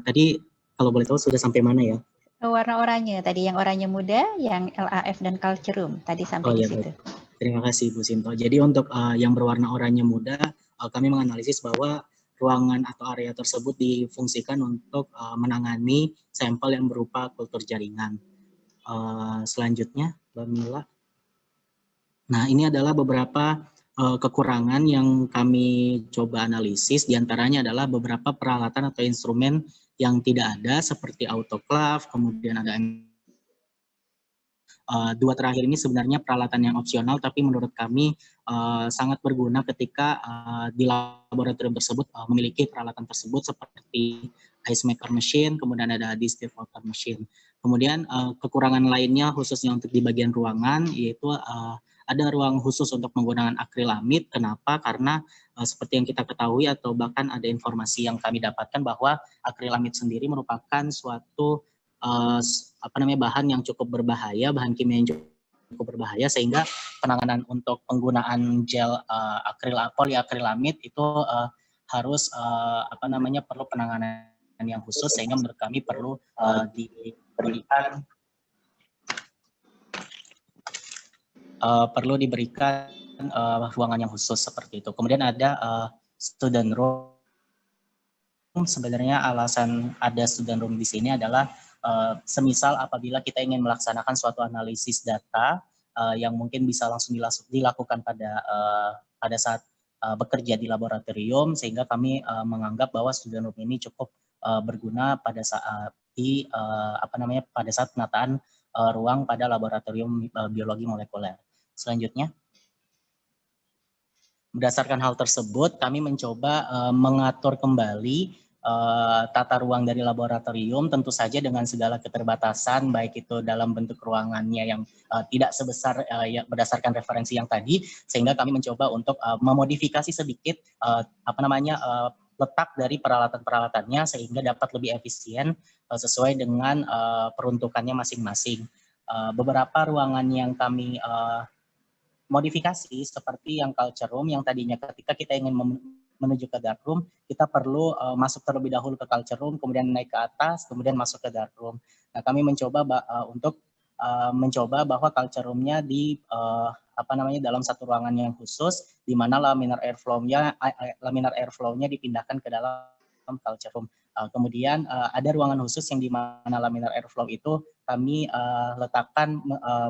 Tadi kalau boleh tahu sudah sampai mana ya? Warna oranye tadi, yang oranye muda, yang LAF dan culture room tadi sampai di situ. Baik. Terima kasih Bu Sinto. Jadi untuk yang berwarna oranye muda, kami menganalisis bahwa ruangan atau area tersebut difungsikan untuk menangani sampel yang berupa kultur jaringan. Selanjutnya, Mbak Mila. Nah, ini adalah beberapa kekurangan yang kami coba analisis. Di antaranya adalah beberapa peralatan atau instrumen yang tidak ada seperti autoclave, kemudian ada dua terakhir ini sebenarnya peralatan yang opsional, tapi menurut kami sangat berguna ketika di laboratorium tersebut memiliki peralatan tersebut seperti ice maker machine, kemudian ada distill water machine. Kemudian kekurangan lainnya khususnya untuk di bagian ruangan yaitu ada ruang khusus untuk menggunakan akrilamid. Kenapa? Karena seperti yang kita ketahui atau bahkan ada informasi yang kami dapatkan bahwa akrilamid sendiri merupakan suatu bahan yang cukup berbahaya, bahan kimia yang cukup berbahaya, sehingga penanganan untuk penggunaan gel poliakrilamid itu harus perlu penanganan yang khusus, sehingga menurut kami perlu diberikan ruangan yang khusus seperti itu. Kemudian ada student room. Sebenarnya alasan ada student room di sini adalah semisal apabila kita ingin melaksanakan suatu analisis data yang mungkin bisa langsung dilakukan pada saat bekerja di laboratorium, sehingga kami menganggap bahwa student room ini cukup berguna pada saat pada saat penataan ruang pada laboratorium biologi molekuler. Selanjutnya, berdasarkan hal tersebut, kami mencoba mengatur kembali tata ruang dari laboratorium, tentu saja dengan segala keterbatasan, baik itu dalam bentuk ruangannya yang tidak sebesar berdasarkan referensi yang tadi, sehingga kami mencoba untuk memodifikasi sedikit letak dari peralatan-peralatannya sehingga dapat lebih efisien sesuai dengan peruntukannya masing-masing. Beberapa ruangan yang kami modifikasi seperti yang culture room, yang tadinya ketika kita ingin menuju ke dark room, kita perlu masuk terlebih dahulu ke culture room, kemudian naik ke atas, kemudian masuk ke dark room. Nah, kami mencoba bahwa culture room-nya dalam satu ruangan yang khusus, di mana laminar airflow-nya dipindahkan ke dalam culture room. Kemudian ada ruangan khusus yang di mana laminar airflow itu kami letakkan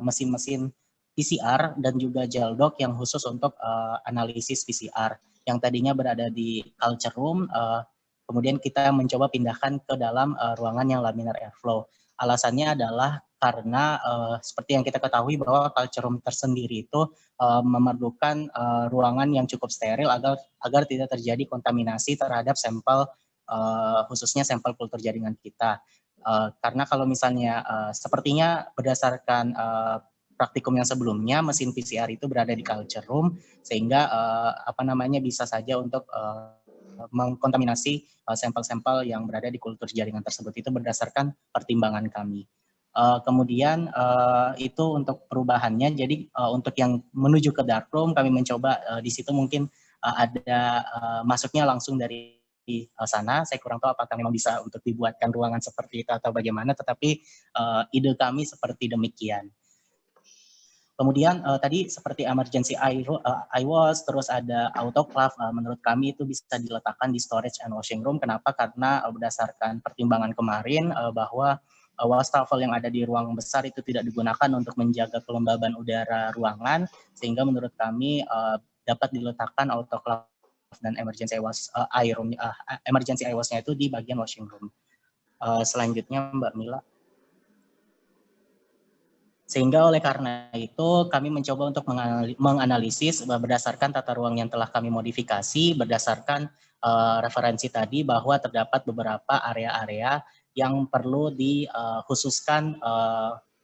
mesin-mesin PCR dan juga GelDoc yang khusus untuk analisis PCR yang tadinya berada di culture room, kemudian kita mencoba pindahkan ke dalam ruangan yang laminar airflow. Alasannya adalah karena seperti yang kita ketahui bahwa culture room tersendiri itu memerlukan ruangan yang cukup steril agar tidak terjadi kontaminasi terhadap sampel, khususnya sampel kultur jaringan kita. Karena kalau misalnya sepertinya berdasarkan praktikum yang sebelumnya, mesin PCR itu berada di culture room, sehingga bisa saja untuk mengkontaminasi sampel-sampel yang berada di kultur jaringan tersebut. Itu berdasarkan pertimbangan kami. Kemudian itu untuk perubahannya. Jadi untuk yang menuju ke dark room, kami mencoba di situ mungkin ada masuknya langsung dari sana. Saya kurang tahu apakah memang bisa untuk dibuatkan ruangan seperti itu atau bagaimana, tetapi ide kami seperti demikian. Kemudian tadi seperti emergency IWAS, terus ada autoclave, menurut kami itu bisa diletakkan di storage and washing room. Kenapa? Karena berdasarkan pertimbangan kemarin bahwa wastafel yang ada di ruang besar itu tidak digunakan untuk menjaga kelembaban udara ruangan, sehingga menurut kami dapat diletakkan autoclave dan emergency IWAS-nya itu di bagian washing room. Selanjutnya Mbak Mila. Sehingga oleh karena itu kami mencoba untuk menganalisis berdasarkan tata ruang yang telah kami modifikasi, berdasarkan referensi tadi bahwa terdapat beberapa area-area yang perlu dikhususkan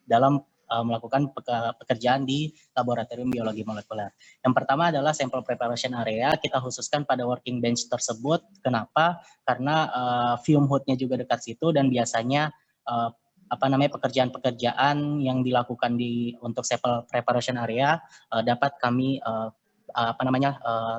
dalam melakukan pekerjaan di laboratorium biologi molekuler. Yang pertama adalah sample preparation area, kita khususkan pada working bench tersebut. Kenapa? Karena fume hood-nya juga dekat situ, dan biasanya pekerjaan-pekerjaan yang dilakukan untuk sample preparation area dapat kami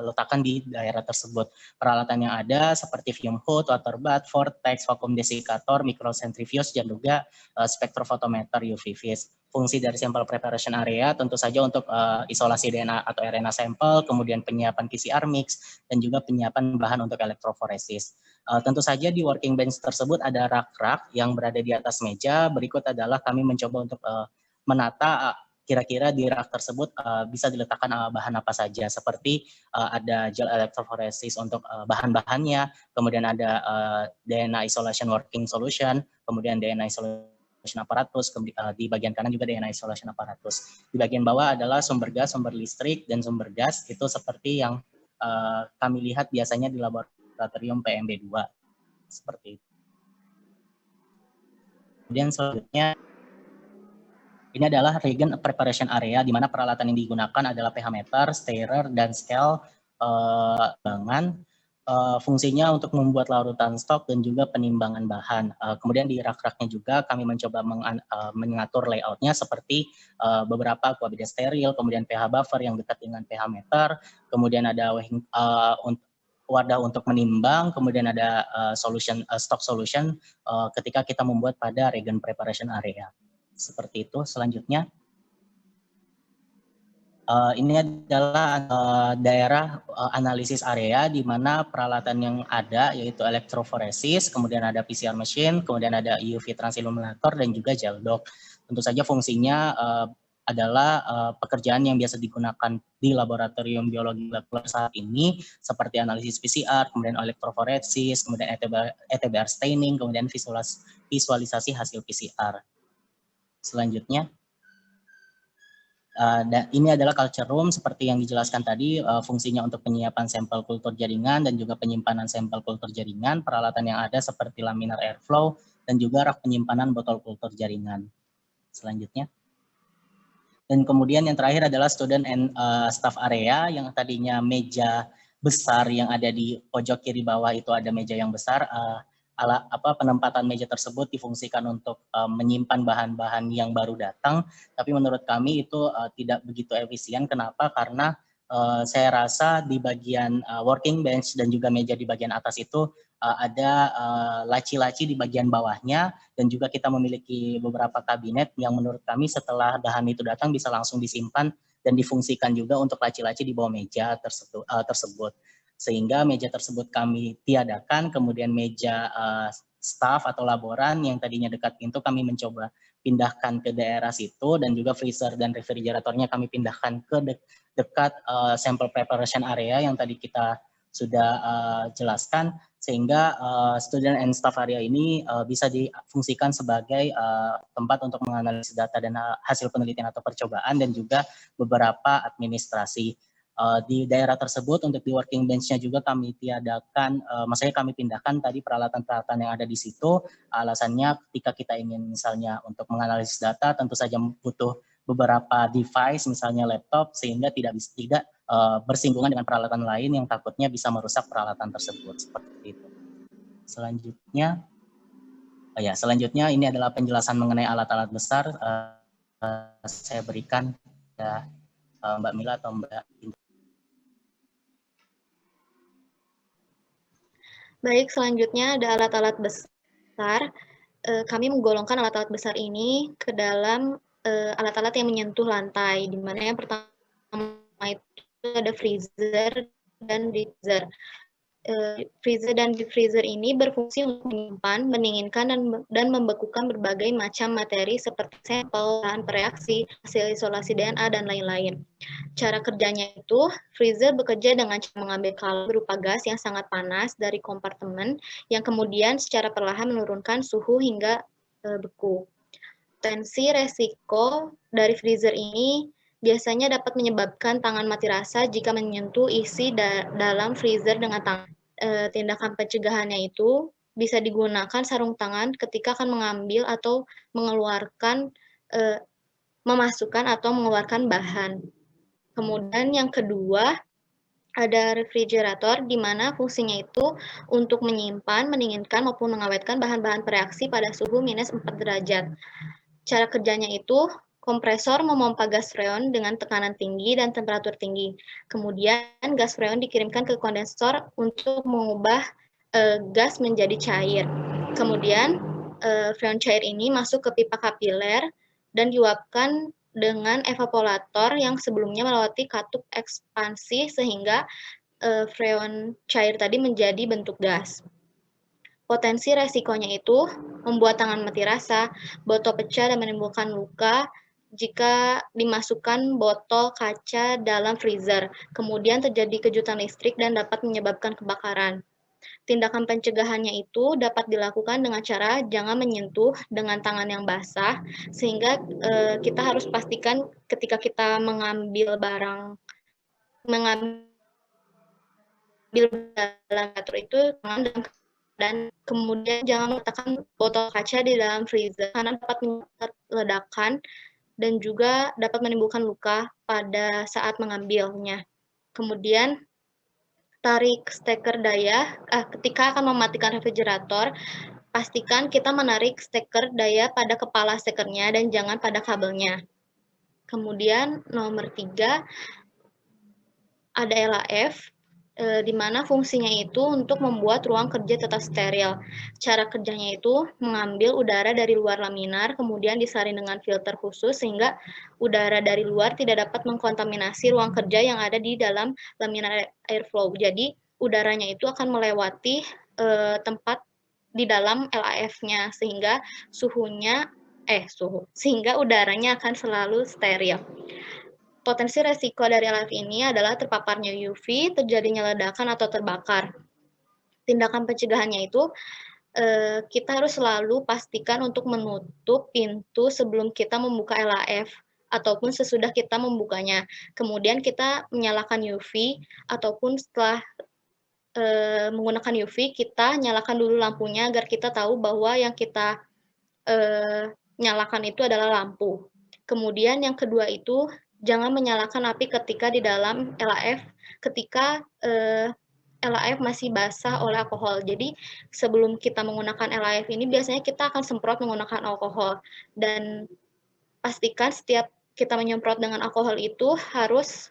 letakkan di daerah tersebut. Peralatan yang ada seperti fume hood, water bath, vortex, vacuum desiccator, microcentrifuge, dan juga spektrofotometer UV vis. Fungsi dari sampel preparation area tentu saja untuk isolasi DNA atau RNA sampel, kemudian penyiapan PCR mix, dan juga penyiapan bahan untuk elektroforesis. Tentu saja di working bench tersebut ada rak-rak yang berada di atas meja. Berikut adalah kami mencoba untuk menata kira-kira di rak tersebut bisa diletakkan bahan apa saja, seperti ada gel electrophoresis untuk bahan-bahannya, kemudian ada DNA isolation working solution, kemudian DNA isolation apparatus, di bagian kanan juga DNA isolation apparatus. Di bagian bawah adalah sumber gas, sumber listrik, dan sumber gas, itu seperti yang kami lihat biasanya di laboratorium PMB2, seperti itu. Kemudian selanjutnya, ini adalah reagent preparation area, di mana peralatan yang digunakan adalah pH meter, stirrer, dan scale timbangan. Fungsinya untuk membuat larutan stok dan juga penimbangan bahan. Kemudian di rak-raknya juga kami mencoba mengatur layoutnya seperti beberapa aquabida steril, kemudian pH buffer yang dekat dengan pH meter, kemudian ada wadah untuk menimbang, kemudian ada stock solution ketika kita membuat pada reagent preparation area. Seperti itu. Selanjutnya, ini adalah daerah analisis area di mana peralatan yang ada yaitu elektroforesis, kemudian ada PCR machine, kemudian ada UV transilluminator, dan juga gel dock. Tentu saja fungsinya adalah pekerjaan yang biasa digunakan di laboratorium biologi molekuler saat ini, seperti analisis PCR, kemudian elektroforesis, kemudian ETBR staining, kemudian visualisasi hasil PCR. Selanjutnya, ini adalah culture room seperti yang dijelaskan tadi, fungsinya untuk penyiapan sampel kultur jaringan dan juga penyimpanan sampel kultur jaringan. Peralatan yang ada seperti laminar airflow dan juga rak penyimpanan botol kultur jaringan. Selanjutnya. Dan kemudian yang terakhir adalah student and staff area, yang tadinya meja besar yang ada di pojok kiri bawah itu ada meja yang besar. Penempatan meja tersebut difungsikan untuk menyimpan bahan-bahan yang baru datang, tapi menurut kami itu tidak begitu efisien. Kenapa? Karena saya rasa di bagian working bench dan juga meja di bagian atas itu ada laci-laci di bagian bawahnya, dan juga kita memiliki beberapa kabinet yang menurut kami setelah bahan itu datang bisa langsung disimpan dan difungsikan juga untuk laci-laci di bawah meja tersebut. Sehingga meja tersebut kami tiadakan, kemudian meja staff atau laboran yang tadinya dekat pintu kami mencoba pindahkan ke daerah situ, dan juga freezer dan refrigeratornya kami pindahkan ke dekat sampel preparation area yang tadi kita sudah jelaskan, sehingga student and staff area ini bisa difungsikan sebagai tempat untuk menganalisis data dan hasil penelitian atau percobaan, dan juga beberapa administrasi. Di daerah tersebut untuk di working bench-nya juga kami tiadakan, maksudnya kami pindahkan tadi peralatan-peralatan yang ada di situ. Alasannya ketika kita ingin misalnya untuk menganalisis data tentu saja butuh beberapa device, misalnya laptop, sehingga tidak bersinggungan dengan peralatan lain yang takutnya bisa merusak peralatan tersebut, seperti itu. Selanjutnya ini adalah penjelasan mengenai alat-alat besar. Saya berikan ya, Mbak Mila atau Mbak. Baik, selanjutnya ada alat-alat besar. Kami menggolongkan alat-alat besar ini ke dalam alat-alat yang menyentuh lantai, di mana yang pertama itu ada freezer dan deep-freezer. Freezer dan deep-freezer ini berfungsi untuk menyimpan, mendinginkan, dan membekukan berbagai macam materi seperti sampel, bahan bereaksi, hasil isolasi DNA, dan lain-lain. Cara kerjanya itu, freezer bekerja dengan cara mengambil kalori berupa gas yang sangat panas dari kompartemen yang kemudian secara perlahan menurunkan suhu hingga beku. Potensi resiko dari freezer ini biasanya dapat menyebabkan tangan mati rasa jika menyentuh isi dalam freezer dengan tangan. Tindakan pencegahannya itu bisa digunakan sarung tangan ketika akan mengambil atau mengeluarkan, memasukkan atau mengeluarkan bahan. Kemudian yang kedua, ada refrigerator, di mana fungsinya itu untuk menyimpan, mendinginkan, maupun mengawetkan bahan-bahan bereaksi pada suhu minus 4 derajat. Cara kerjanya itu, kompresor memompa gas freon dengan tekanan tinggi dan temperatur tinggi. Kemudian gas freon dikirimkan ke kondensor untuk mengubah gas menjadi cair. Kemudian freon cair ini masuk ke pipa kapiler dan diuapkan dengan evaporator yang sebelumnya melewati katup ekspansi sehingga freon cair tadi menjadi bentuk gas. Potensi resikonya itu membuat tangan mati rasa, botol pecah dan menimbulkan luka jika dimasukkan botol kaca dalam freezer. Kemudian terjadi kejutan listrik dan dapat menyebabkan kebakaran. Tindakan pencegahannya itu dapat dilakukan dengan cara jangan menyentuh dengan tangan yang basah, sehingga kita harus pastikan ketika kita mengambil dalam atur itu tangan dan kemudian jangan meletakkan botol kaca di dalam freezer karena dapat menyebabkan ledakan dan juga dapat menimbulkan luka pada saat mengambilnya. Kemudian tarik steker daya ketika akan mematikan refrigerator, pastikan kita menarik steker daya pada kepala stekernya dan jangan pada kabelnya. Kemudian nomor 3 ada LAF, di mana fungsinya itu untuk membuat ruang kerja tetap steril. Cara kerjanya itu mengambil udara dari luar laminar, kemudian disaring dengan filter khusus sehingga udara dari luar tidak dapat mengkontaminasi ruang kerja yang ada di dalam laminar airflow. Jadi udaranya itu akan melewati tempat di dalam LAF-nya sehingga sehingga udaranya akan selalu steril. Potensi resiko dari LAF ini adalah terpaparnya UV, terjadinya ledakan atau terbakar. Tindakan pencegahannya itu kita harus selalu pastikan untuk menutup pintu sebelum kita membuka LAF ataupun sesudah kita membukanya. Kemudian kita menyalakan UV ataupun setelah menggunakan UV, kita nyalakan dulu lampunya agar kita tahu bahwa yang kita nyalakan itu adalah lampu. Kemudian yang kedua itu jangan menyalakan api ketika di dalam LAF ketika LAF masih basah oleh alkohol. Jadi sebelum kita menggunakan LAF ini biasanya kita akan semprot menggunakan alkohol dan pastikan setiap kita menyemprot dengan alkohol itu harus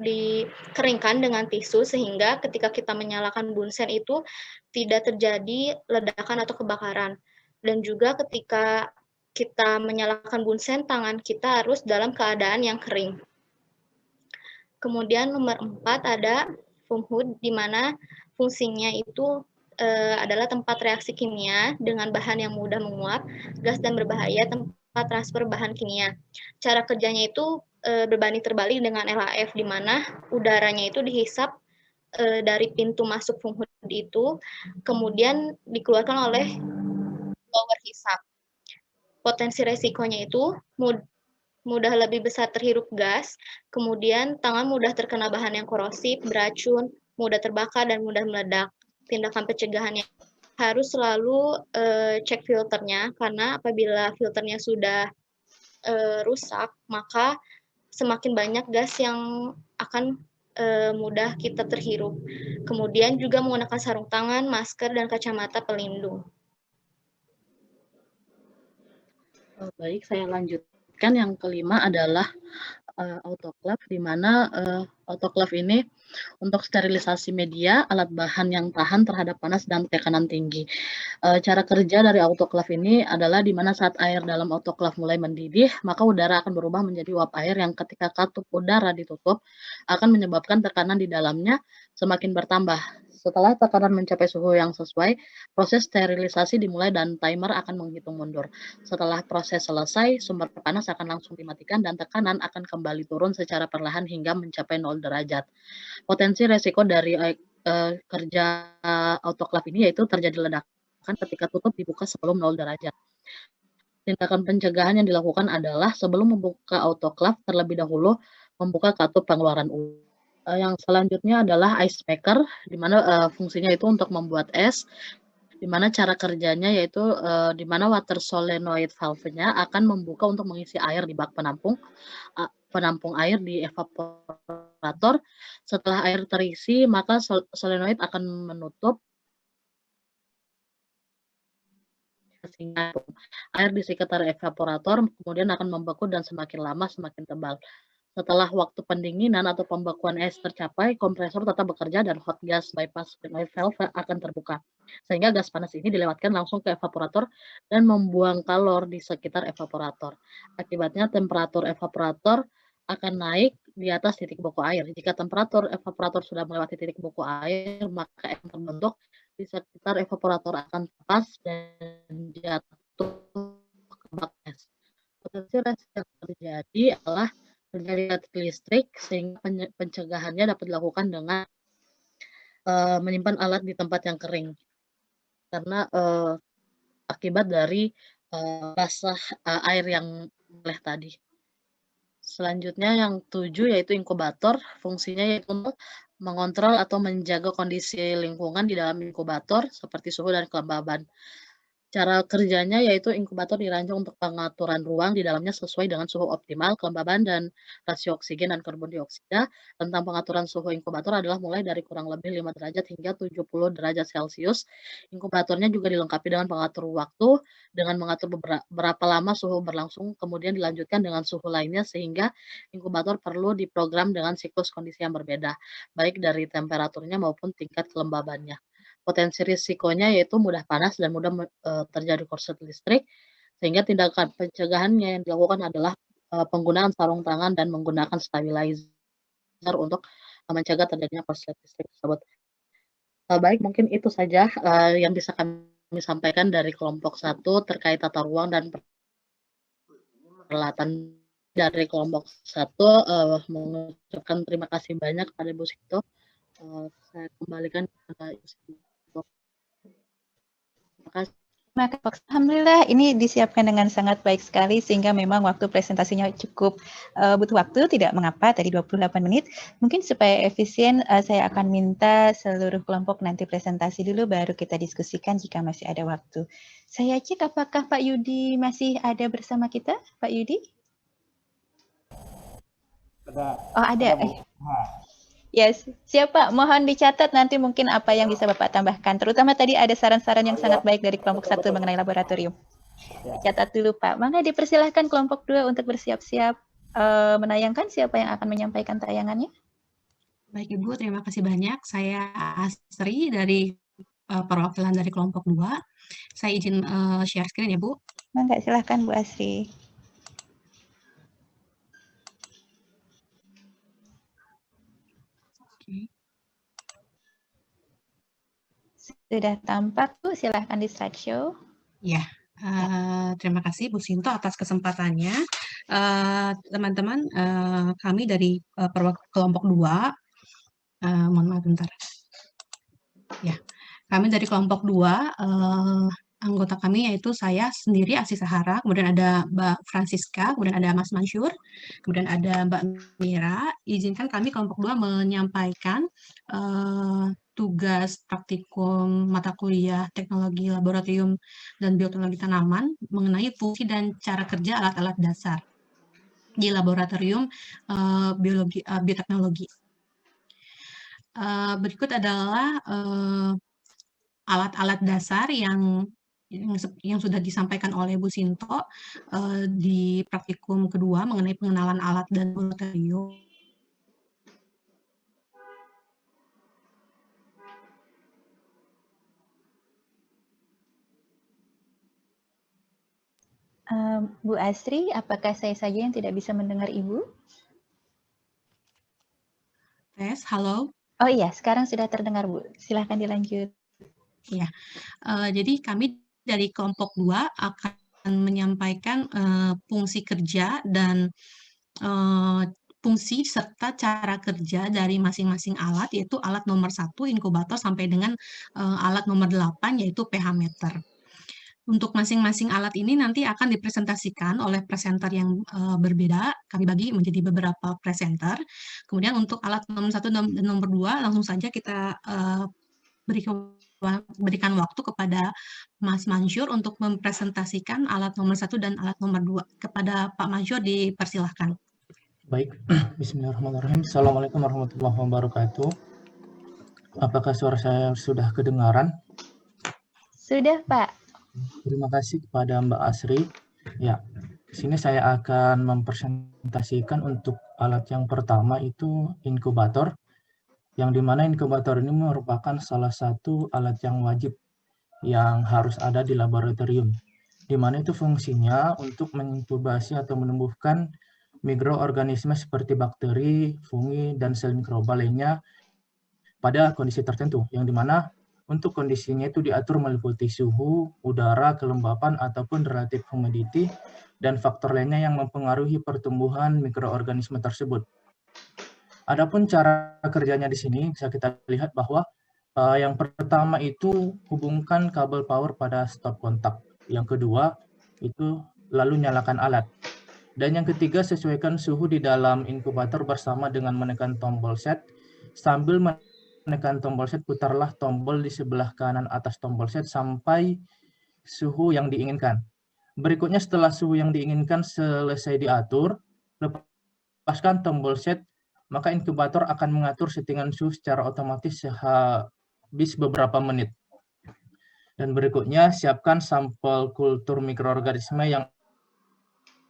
dikeringkan dengan tisu sehingga ketika kita menyalakan bunsen itu tidak terjadi ledakan atau kebakaran. Dan juga ketika kita menyalakan bunsen, tangan kita harus dalam keadaan yang kering. Kemudian nomor 4 ada foam hood, di mana fungsinya itu adalah tempat reaksi kimia dengan bahan yang mudah menguap, gas dan berbahaya, tempat transfer bahan kimia. Cara kerjanya itu berbanding terbalik dengan LAF, di mana udaranya itu dihisap dari pintu masuk foam hood itu, kemudian dikeluarkan oleh blower hisap. Potensi resikonya itu mudah lebih besar terhirup gas, kemudian tangan mudah terkena bahan yang korosif, beracun, mudah terbakar, dan mudah meledak. Tindakan pencegahannya harus selalu cek filternya, karena apabila filternya sudah rusak, maka semakin banyak gas yang akan mudah kita terhirup. Kemudian juga menggunakan sarung tangan, masker, dan kacamata pelindung. Baik, saya lanjutkan. Yang kelima adalah autoclave, di mana autoclave ini untuk sterilisasi media, alat bahan yang tahan terhadap panas dan tekanan tinggi. Cara kerja dari autoclave ini adalah di mana saat air dalam autoclave mulai mendidih, maka udara akan berubah menjadi uap air yang ketika katup udara ditutup akan menyebabkan tekanan di dalamnya semakin bertambah. Setelah tekanan mencapai suhu yang sesuai, proses sterilisasi dimulai dan timer akan menghitung mundur. Setelah proses selesai, sumber panas akan langsung dimatikan dan tekanan akan kembali turun secara perlahan hingga mencapai 0 derajat. Potensi resiko dari kerja autoclave ini yaitu terjadi ledakan ketika tutup dibuka sebelum 0 derajat. Tindakan pencegahan yang dilakukan adalah sebelum membuka autoclave terlebih dahulu membuka katup pengeluaran udara. Yang selanjutnya adalah ice maker, di mana fungsinya itu untuk membuat es, di mana cara kerjanya yaitu di mana water solenoid valve-nya akan membuka untuk mengisi air di bak penampung air di evaporator. Setelah air terisi, maka solenoid akan menutup. sehingga air di sekitar evaporator kemudian akan membeku dan semakin lama semakin tebal. Setelah waktu pendinginan atau pembekuan es tercapai, kompresor tetap bekerja dan hot gas bypass valve akan terbuka. Sehingga gas panas ini dilewatkan langsung ke evaporator dan membuang kalor di sekitar evaporator. Akibatnya temperatur evaporator akan naik di atas titik beku air. Jika temperatur evaporator sudah melewati titik beku air, maka yang terbentuk di sekitar evaporator akan lepas dan jatuh ke bak es. Potensi resiko yang terjadi adalah terjadi listrik, sehingga pencegahannya dapat dilakukan dengan menyimpan alat di tempat yang kering. Karena akibat dari basah air yang meleleh tadi. Selanjutnya yang 7 yaitu inkubator. Fungsinya yaitu untuk mengontrol atau menjaga kondisi lingkungan di dalam inkubator seperti suhu dan kelembaban. Cara kerjanya yaitu inkubator dirancang untuk pengaturan ruang di dalamnya sesuai dengan suhu optimal, kelembaban, dan rasio oksigen dan karbon dioksida. Tentang pengaturan suhu inkubator adalah mulai dari kurang lebih 5 derajat hingga 70 derajat Celcius. Inkubatornya juga dilengkapi dengan pengatur waktu, dengan mengatur berapa lama suhu berlangsung, kemudian dilanjutkan dengan suhu lainnya, sehingga inkubator perlu diprogram dengan siklus kondisi yang berbeda, baik dari temperaturnya maupun tingkat kelembabannya. Potensi risikonya yaitu mudah panas dan mudah terjadi korslet listrik, sehingga tindakan pencegahannya yang dilakukan adalah penggunaan sarung tangan dan menggunakan stabilizer untuk mencegah terjadinya korslet listrik tersebut. Baik, mungkin itu saja yang bisa kami sampaikan dari kelompok 1 terkait tata ruang dan peralatan. Dari kelompok 1 mengucapkan terima kasih banyak kepada Bu Sinto. Saya kembalikan kepada Ibu. Alhamdulillah ini disiapkan dengan sangat baik sekali sehingga memang waktu presentasinya cukup butuh waktu, tidak mengapa tadi 28 menit. Mungkin supaya efisien saya akan minta seluruh kelompok nanti presentasi dulu baru kita diskusikan jika masih ada waktu. Saya cek apakah Pak Yudi masih ada bersama kita, Pak Yudi? Oh ada. Yes, siapa? Mohon dicatat nanti mungkin apa yang bisa Bapak tambahkan. Terutama tadi ada saran-saran yang sangat baik dari kelompok 1 mengenai laboratorium. Catat dulu Pak. Mangga dipersilahkan kelompok 2 untuk bersiap-siap menayangkan. Siapa yang akan menyampaikan tayangannya? Baik Ibu, terima kasih banyak. Saya Asri dari perwakilan dari kelompok 2. Saya izin share screen ya Bu. Mangga silahkan Bu Asri. Sudah tampak Bu, silahkan di slideshow. Ya, terima kasih Bu Sinto atas kesempatannya. Teman-teman, kami dari kelompok 2, mohon maaf bentar. Ya, kami dari kelompok 2, anggota kami yaitu saya sendiri Asri Sahara, kemudian ada Mbak Francisca, kemudian ada Mas Mansyur, kemudian ada Mbak Mira. Izinkan kami kelompok 2 menyampaikan tugas praktikum mata kuliah teknologi laboratorium dan bioteknologi tanaman mengenai fungsi dan cara kerja alat-alat dasar di laboratorium bioteknologi. Berikut adalah alat-alat dasar yang sudah disampaikan oleh Bu Sinto di praktikum kedua mengenai pengenalan alat dan laboratorium. Bu Asri, apakah saya saja yang tidak bisa mendengar Ibu? Tes, halo. Oh iya, sekarang sudah terdengar Bu. Silahkan dilanjut. Ya, jadi kami dari kelompok 2 akan menyampaikan fungsi kerja dan fungsi serta cara kerja dari masing-masing alat, yaitu alat nomor 1 inkubator sampai dengan alat nomor 8 yaitu pH meter. Untuk masing-masing alat ini nanti akan dipresentasikan oleh presenter yang berbeda. Kami bagi menjadi beberapa presenter. Kemudian untuk alat nomor 1 dan nomor 2 langsung saja kita berikan waktu kepada Mas Mansyur untuk mempresentasikan alat nomor 1 dan alat nomor 2. Kepada Pak Mansyur dipersilahkan. Baik, bismillahirrahmanirrahim. Assalamualaikum warahmatullahi wabarakatuh. Apakah suara saya sudah kedengaran? Sudah, Pak. Terima kasih kepada Mbak Asri. Ya, di sini saya akan mempresentasikan untuk alat yang pertama itu inkubator, yang dimana inkubator ini merupakan salah satu alat yang wajib yang harus ada di laboratorium, di mana itu fungsinya untuk menginkubasi atau menumbuhkan mikroorganisme seperti bakteri, fungi, dan sel mikroba lainnya pada kondisi tertentu, yang dimana untuk kondisinya itu diatur meliputi suhu, udara, kelembapan, ataupun relative humidity, dan faktor lainnya yang mempengaruhi pertumbuhan mikroorganisme tersebut. Adapun cara kerjanya di sini bisa kita lihat bahwa yang pertama itu hubungkan kabel power pada stop kontak. Yang kedua itu lalu nyalakan alat. Dan yang ketiga sesuaikan suhu di dalam inkubator bersama dengan menekan tombol set. Sambil menekan tombol set, putarlah tombol di sebelah kanan atas tombol set sampai suhu yang diinginkan. Berikutnya setelah suhu yang diinginkan selesai diatur, lepaskan tombol set, maka inkubator akan mengatur settingan suhu secara otomatis sehabis beberapa menit. Dan berikutnya siapkan sampel kultur mikroorganisme yang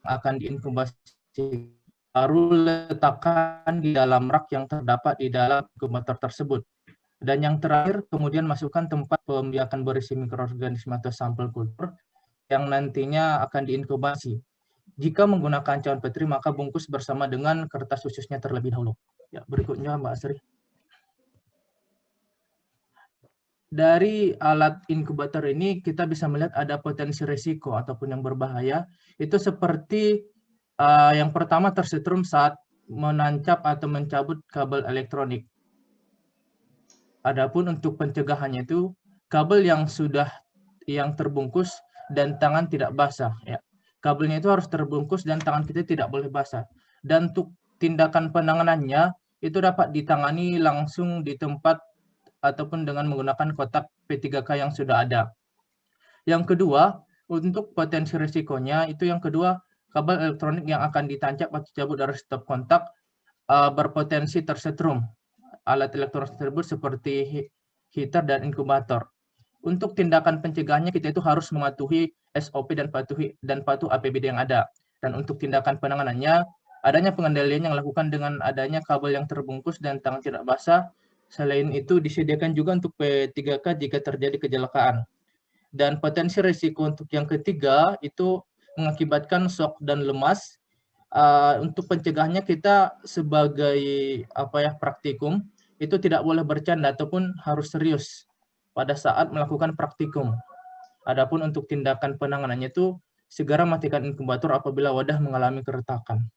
akan diinkubasi. Baru letakkan di dalam rak yang terdapat di dalam inkubator tersebut. Dan yang terakhir, kemudian masukkan tempat pembiakan berisi mikroorganisme atau sampel kultur yang nantinya akan diinkubasi. Jika menggunakan cawan petri, maka bungkus bersama dengan kertas khususnya terlebih dahulu. Ya, berikutnya Mbak Asri. Dari alat inkubator ini kita bisa melihat ada potensi risiko ataupun yang berbahaya. Itu seperti yang pertama tersetrum saat menancap atau mencabut kabel elektronik. Adapun untuk pencegahannya itu kabel yang terbungkus dan tangan tidak basah. Ya. Kabelnya itu harus terbungkus dan tangan kita tidak boleh basah. Dan untuk tindakan penanganannya itu dapat ditangani langsung di tempat ataupun dengan menggunakan kotak P3K yang sudah ada. Yang kedua, untuk potensi risikonya itu yang kedua, kabel elektronik yang akan ditancap atau cabut dari stop kontak berpotensi tersetrum alat elektronik tersebut seperti heater dan inkubator. Untuk tindakan pencegahannya kita itu harus mematuhi SOP dan patuh APBD yang ada. Dan untuk tindakan penanganannya, adanya pengendalian yang dilakukan dengan adanya kabel yang terbungkus dan tangan tidak basah. Selain itu disediakan juga untuk P3K jika terjadi kecelakaan. Dan potensi risiko untuk yang ketiga itu mengakibatkan shock dan lemas. Untuk pencegahannya kita sebagai praktikum itu tidak boleh bercanda ataupun harus serius pada saat melakukan praktikum. Adapun untuk tindakan penanganannya itu segera matikan inkubator apabila wadah mengalami keretakan.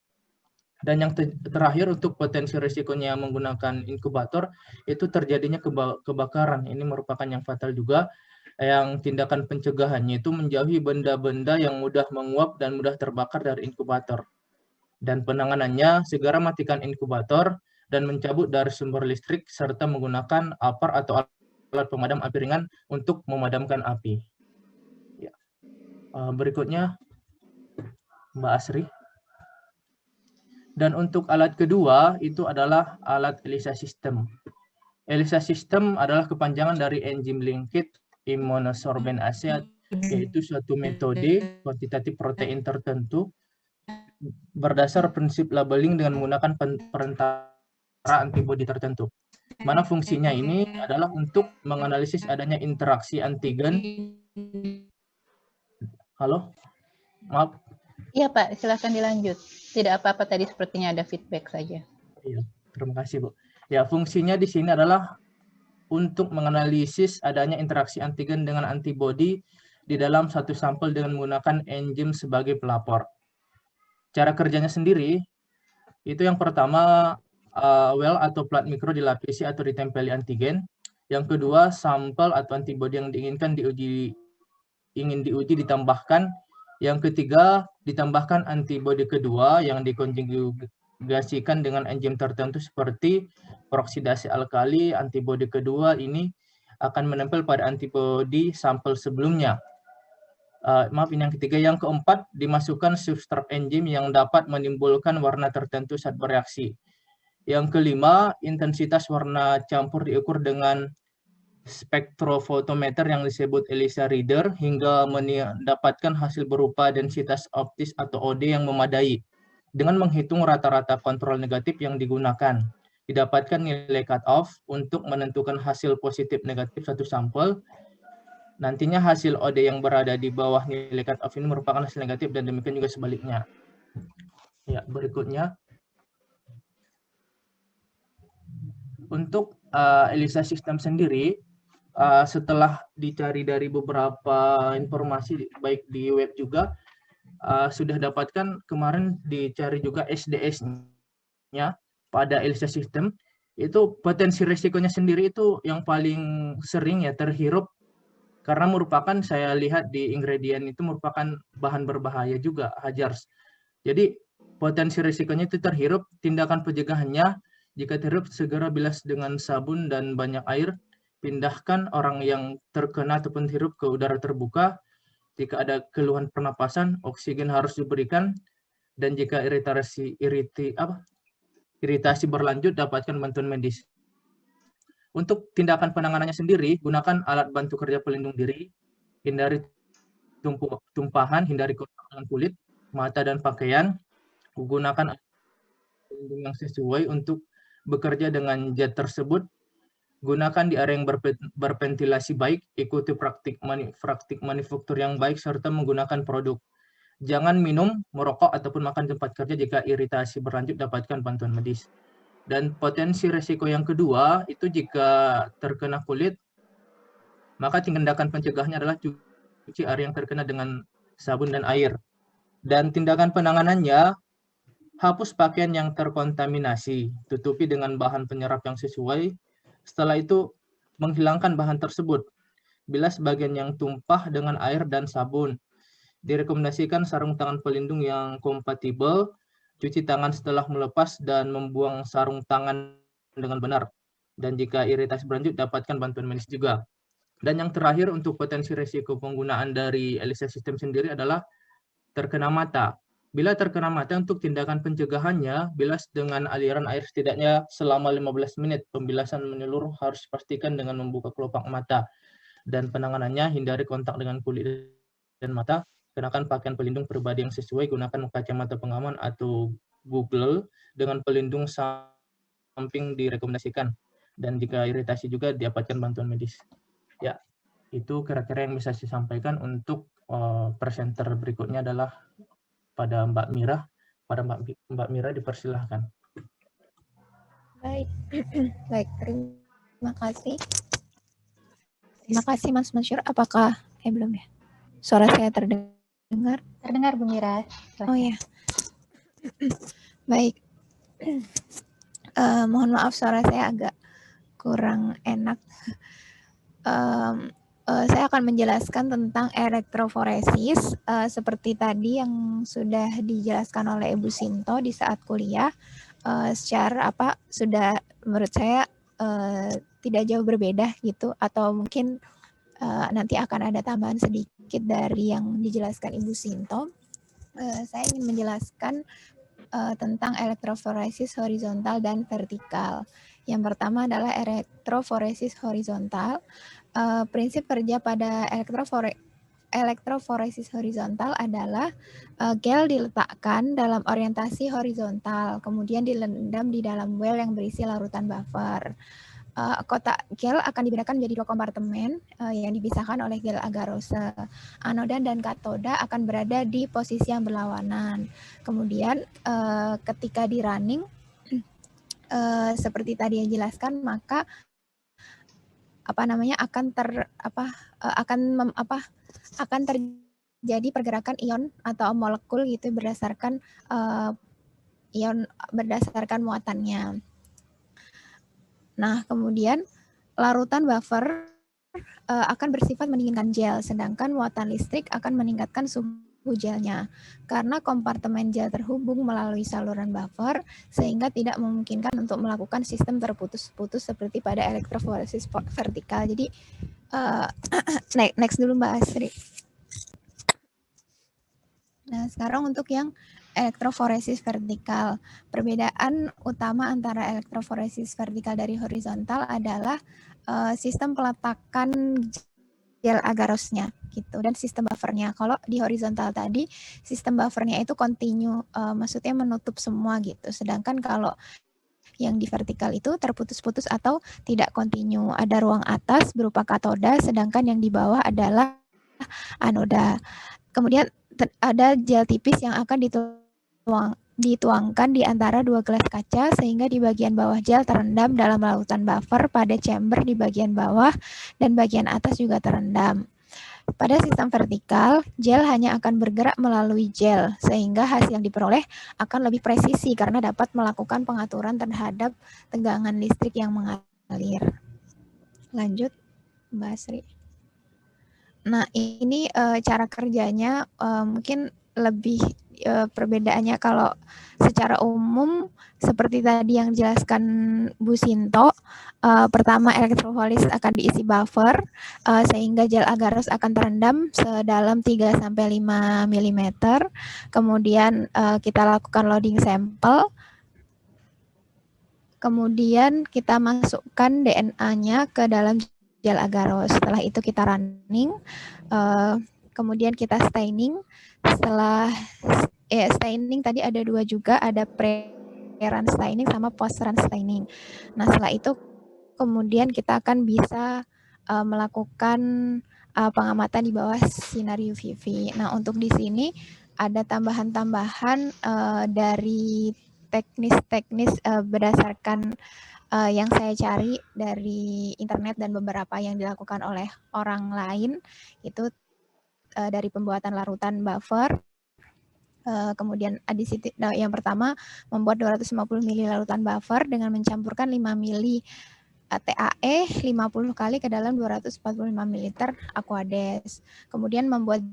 Dan yang terakhir untuk potensi risikonya menggunakan inkubator itu terjadinya kebakaran. Ini merupakan yang fatal juga. Yang tindakan pencegahannya itu menjauhi benda-benda yang mudah menguap dan mudah terbakar dari inkubator. Dan penanganannya segera matikan inkubator dan mencabut dari sumber listrik serta menggunakan APAR atau alat pemadam api ringan untuk memadamkan api. Ya. Berikutnya Mbak Asri. Dan untuk alat kedua itu adalah alat ELISA system. ELISA system adalah kepanjangan dari enzim linked immunosorbent-assay, yaitu suatu metode kuantitatif protein tertentu berdasar prinsip labeling dengan menggunakan perantara antibodi tertentu. Mana fungsinya ini adalah untuk menganalisis adanya interaksi antigen. Halo? Maaf. Iya Pak, silakan dilanjut. Tidak apa-apa tadi sepertinya ada feedback saja. Iya, terima kasih Bu. Ya, fungsinya di sini adalah untuk menganalisis adanya interaksi antigen dengan antibodi di dalam satu sampel dengan menggunakan enzim sebagai pelapor. Cara kerjanya sendiri, itu yang pertama, well atau plat mikro dilapisi atau ditempeli antigen. Yang kedua, sampel atau antibodi yang diinginkan ingin diuji ditambahkan. Yang ketiga, ditambahkan antibodi kedua yang dikonjugasikan dengan enzim tertentu seperti peroksidasi alkali. Antibodi kedua ini akan menempel pada antibodi sampel sebelumnya. Ini yang ketiga. Yang keempat, dimasukkan substrat enzim yang dapat menimbulkan warna tertentu saat bereaksi. Yang kelima, intensitas warna campur diukur dengan spektrofotometer yang disebut ELISA reader hingga mendapatkan hasil berupa densitas optis atau OD yang memadai. Dengan menghitung rata-rata kontrol negatif yang digunakan, didapatkan nilai cut-off untuk menentukan hasil positif negatif satu sampel. Nantinya hasil OD yang berada di bawah nilai cut-off ini merupakan hasil negatif dan demikian juga sebaliknya. Ya, berikutnya. Untuk ELISA system sendiri, setelah dicari dari beberapa informasi baik di web juga, sudah dapatkan kemarin dicari juga SDS-nya pada ELISA system, itu potensi risikonya sendiri itu yang paling sering ya terhirup, karena merupakan saya lihat di ingredient itu merupakan bahan berbahaya juga, hazards. Jadi potensi risikonya itu terhirup, tindakan pencegahannya jika terhirup segera bilas dengan sabun dan banyak air, pindahkan orang yang terkena ataupun terhirup ke udara terbuka. Jika ada keluhan pernapasan, oksigen harus diberikan, dan jika iritasi berlanjut, dapatkan bantuan medis. Untuk tindakan penanganannya sendiri, gunakan alat bantu kerja pelindung diri, hindari tumpahan, hindari kontak dengan kulit, mata, dan pakaian, gunakan alat pelindung yang sesuai untuk bekerja dengan zat tersebut, gunakan di area yang berventilasi baik, ikuti praktik manufaktur yang baik, serta menggunakan produk. Jangan minum, merokok, ataupun makan tempat kerja jika iritasi berlanjut, dapatkan bantuan medis. Dan potensi resiko yang kedua, itu jika terkena kulit, maka tindakan pencegahannya adalah cuci area yang terkena dengan sabun dan air. Dan tindakan penanganannya, hapus pakaian yang terkontaminasi, tutupi dengan bahan penyerap yang sesuai. Setelah itu, menghilangkan bahan tersebut. Bilas bagian yang tumpah dengan air dan sabun. Direkomendasikan sarung tangan pelindung yang kompatibel, cuci tangan setelah melepas, dan membuang sarung tangan dengan benar. Dan jika iritasi berlanjut, dapatkan bantuan medis juga. Dan yang terakhir, untuk potensi risiko penggunaan dari ELISA system sendiri adalah terkena mata. Bila terkena mata, untuk tindakan pencegahannya, bilas dengan aliran air setidaknya selama 15 menit. Pembilasan menyeluruh harus dipastikan dengan membuka kelopak mata. Dan penanganannya, hindari kontak dengan kulit dan mata. Kenakan pakaian pelindung pribadi yang sesuai, gunakan kacamata pengaman atau Google dengan pelindung samping direkomendasikan. Dan jika iritasi juga, dapatkan bantuan medis. Ya, itu kira-kira yang bisa saya sampaikan. Untuk presenter berikutnya adalah pada Mbak Mira. Pada Mbak Mira dipersilahkan. Baik, baik, terima kasih. Terima kasih Mas Mansyur. Apakah belum ya? Suara saya terdengar? Terdengar Bu Mira. Oh ya. Baik. Mohon maaf suara saya agak kurang enak. Saya akan menjelaskan tentang elektroforesis seperti tadi yang sudah dijelaskan oleh Ibu Sinto di saat kuliah. Secara sudah menurut saya tidak jauh berbeda gitu, atau mungkin nanti akan ada tambahan sedikit dari yang dijelaskan Ibu Sinto. Saya ingin menjelaskan tentang elektroforesis horizontal dan vertikal. Yang pertama adalah elektroforesis horizontal. Prinsip kerja pada elektroforesis horizontal adalah gel diletakkan dalam orientasi horizontal, kemudian direndam di dalam well yang berisi larutan buffer. Kotak gel akan dibedakan menjadi 2 kompartemen yang dipisahkan oleh gel agarose. Anoda dan katoda akan berada di posisi yang berlawanan. Kemudian ketika di running seperti tadi yang dijelaskan, maka akan terjadi pergerakan ion atau molekul gitu berdasarkan muatannya. Nah, kemudian larutan buffer akan bersifat mendinginkan gel, sedangkan muatan listrik akan meningkatkan suhu gelnya. Karena kompartemen gel terhubung melalui saluran buffer, sehingga tidak memungkinkan untuk melakukan sistem terputus-putus seperti pada elektroforesis vertikal. Jadi, next dulu Mbak Asri. Nah, sekarang untuk yang elektroforesis vertikal. Perbedaan utama antara elektroforesis vertikal dari horizontal adalah sistem peletakan gel agarosnya gitu dan sistem buffernya. Kalau di horizontal tadi sistem buffernya itu continue, maksudnya menutup semua gitu. Sedangkan kalau yang di vertikal itu terputus-putus atau tidak continue. Ada ruang atas berupa katoda, sedangkan yang di bawah adalah anoda. Kemudian ada gel tipis yang akan dituangkan di antara dua gelas kaca sehingga di bagian bawah gel terendam dalam larutan buffer pada chamber di bagian bawah dan bagian atas juga terendam. Pada sistem vertikal, gel hanya akan bergerak melalui gel sehingga hasil yang diperoleh akan lebih presisi karena dapat melakukan pengaturan terhadap tegangan listrik yang mengalir. Lanjut, Mbak Asri. Nah, ini cara kerjanya mungkin lebih perbedaannya kalau secara umum seperti tadi yang dijelaskan Bu Sinto, pertama elektroforesis akan diisi buffer sehingga gel agaros akan terendam sedalam 3-5 mm. Kemudian kita lakukan loading sampel. Kemudian kita masukkan DNA-nya ke dalam gel agaros. Setelah itu kita running, kemudian kita staining. Setelah staining tadi ada dua juga, ada pre-run staining sama post-run staining. Nah, setelah itu kemudian kita akan bisa melakukan pengamatan di bawah sinar UVV. Nah, untuk di sini ada tambahan-tambahan dari teknis-teknis berdasarkan yang saya cari dari internet dan beberapa yang dilakukan oleh orang lain itu dari pembuatan larutan buffer. Kemudian yang pertama membuat 250 ml larutan buffer dengan mencampurkan 5 ml TAE 50 kali ke dalam 245 ml Aquades. Kemudian membuat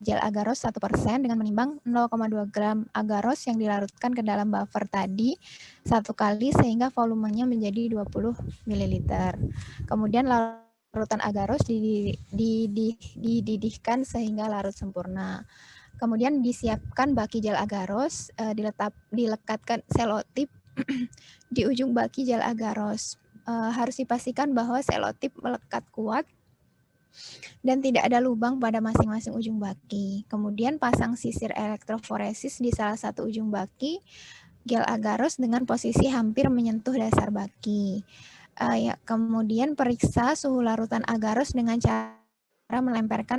gel agaros 1% dengan menimbang 0,2 gram agaros yang dilarutkan ke dalam buffer tadi 1 kali sehingga volumenya menjadi 20 ml. Kemudian larutan agaros dididihkan sehingga larut sempurna. Kemudian disiapkan baki gel agaros, dilekatkan selotip di ujung baki gel agaros. Harus dipastikan bahwa selotip melekat kuat dan tidak ada lubang pada masing-masing ujung baki. Kemudian pasang sisir elektroforesis di salah satu ujung baki gel agaros dengan posisi hampir menyentuh dasar baki. Kemudian periksa suhu larutan agaros dengan cara melemparkan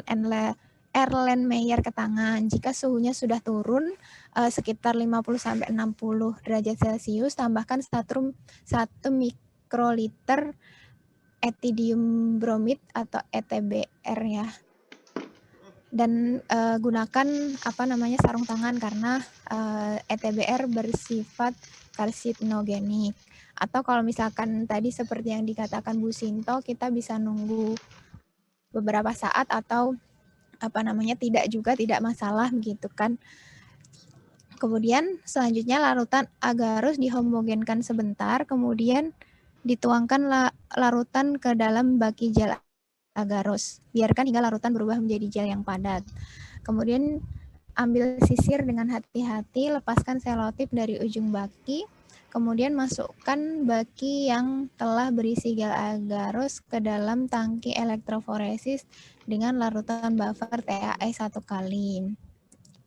Erlenmeyer ke tangan. Jika suhunya sudah turun sekitar 50-60 derajat Celcius, tambahkan 1 mikroliter ethidium bromid atau ETBR ya. Dan gunakan sarung tangan karena ETBR bersifat karsinogenik. Atau kalau misalkan tadi seperti yang dikatakan Bu Sinto, kita bisa nunggu beberapa saat atau tidak masalah begitu kan. Kemudian selanjutnya larutan agaros dihomogenkan sebentar, kemudian dituangkan larutan ke dalam baki gel agaros. Biarkan hingga larutan berubah menjadi gel yang padat. Kemudian ambil sisir dengan hati-hati, lepaskan selotip dari ujung baki. Kemudian masukkan baki yang telah berisi gel agaros ke dalam tangki elektroforesis dengan larutan buffer TAE 1 kali.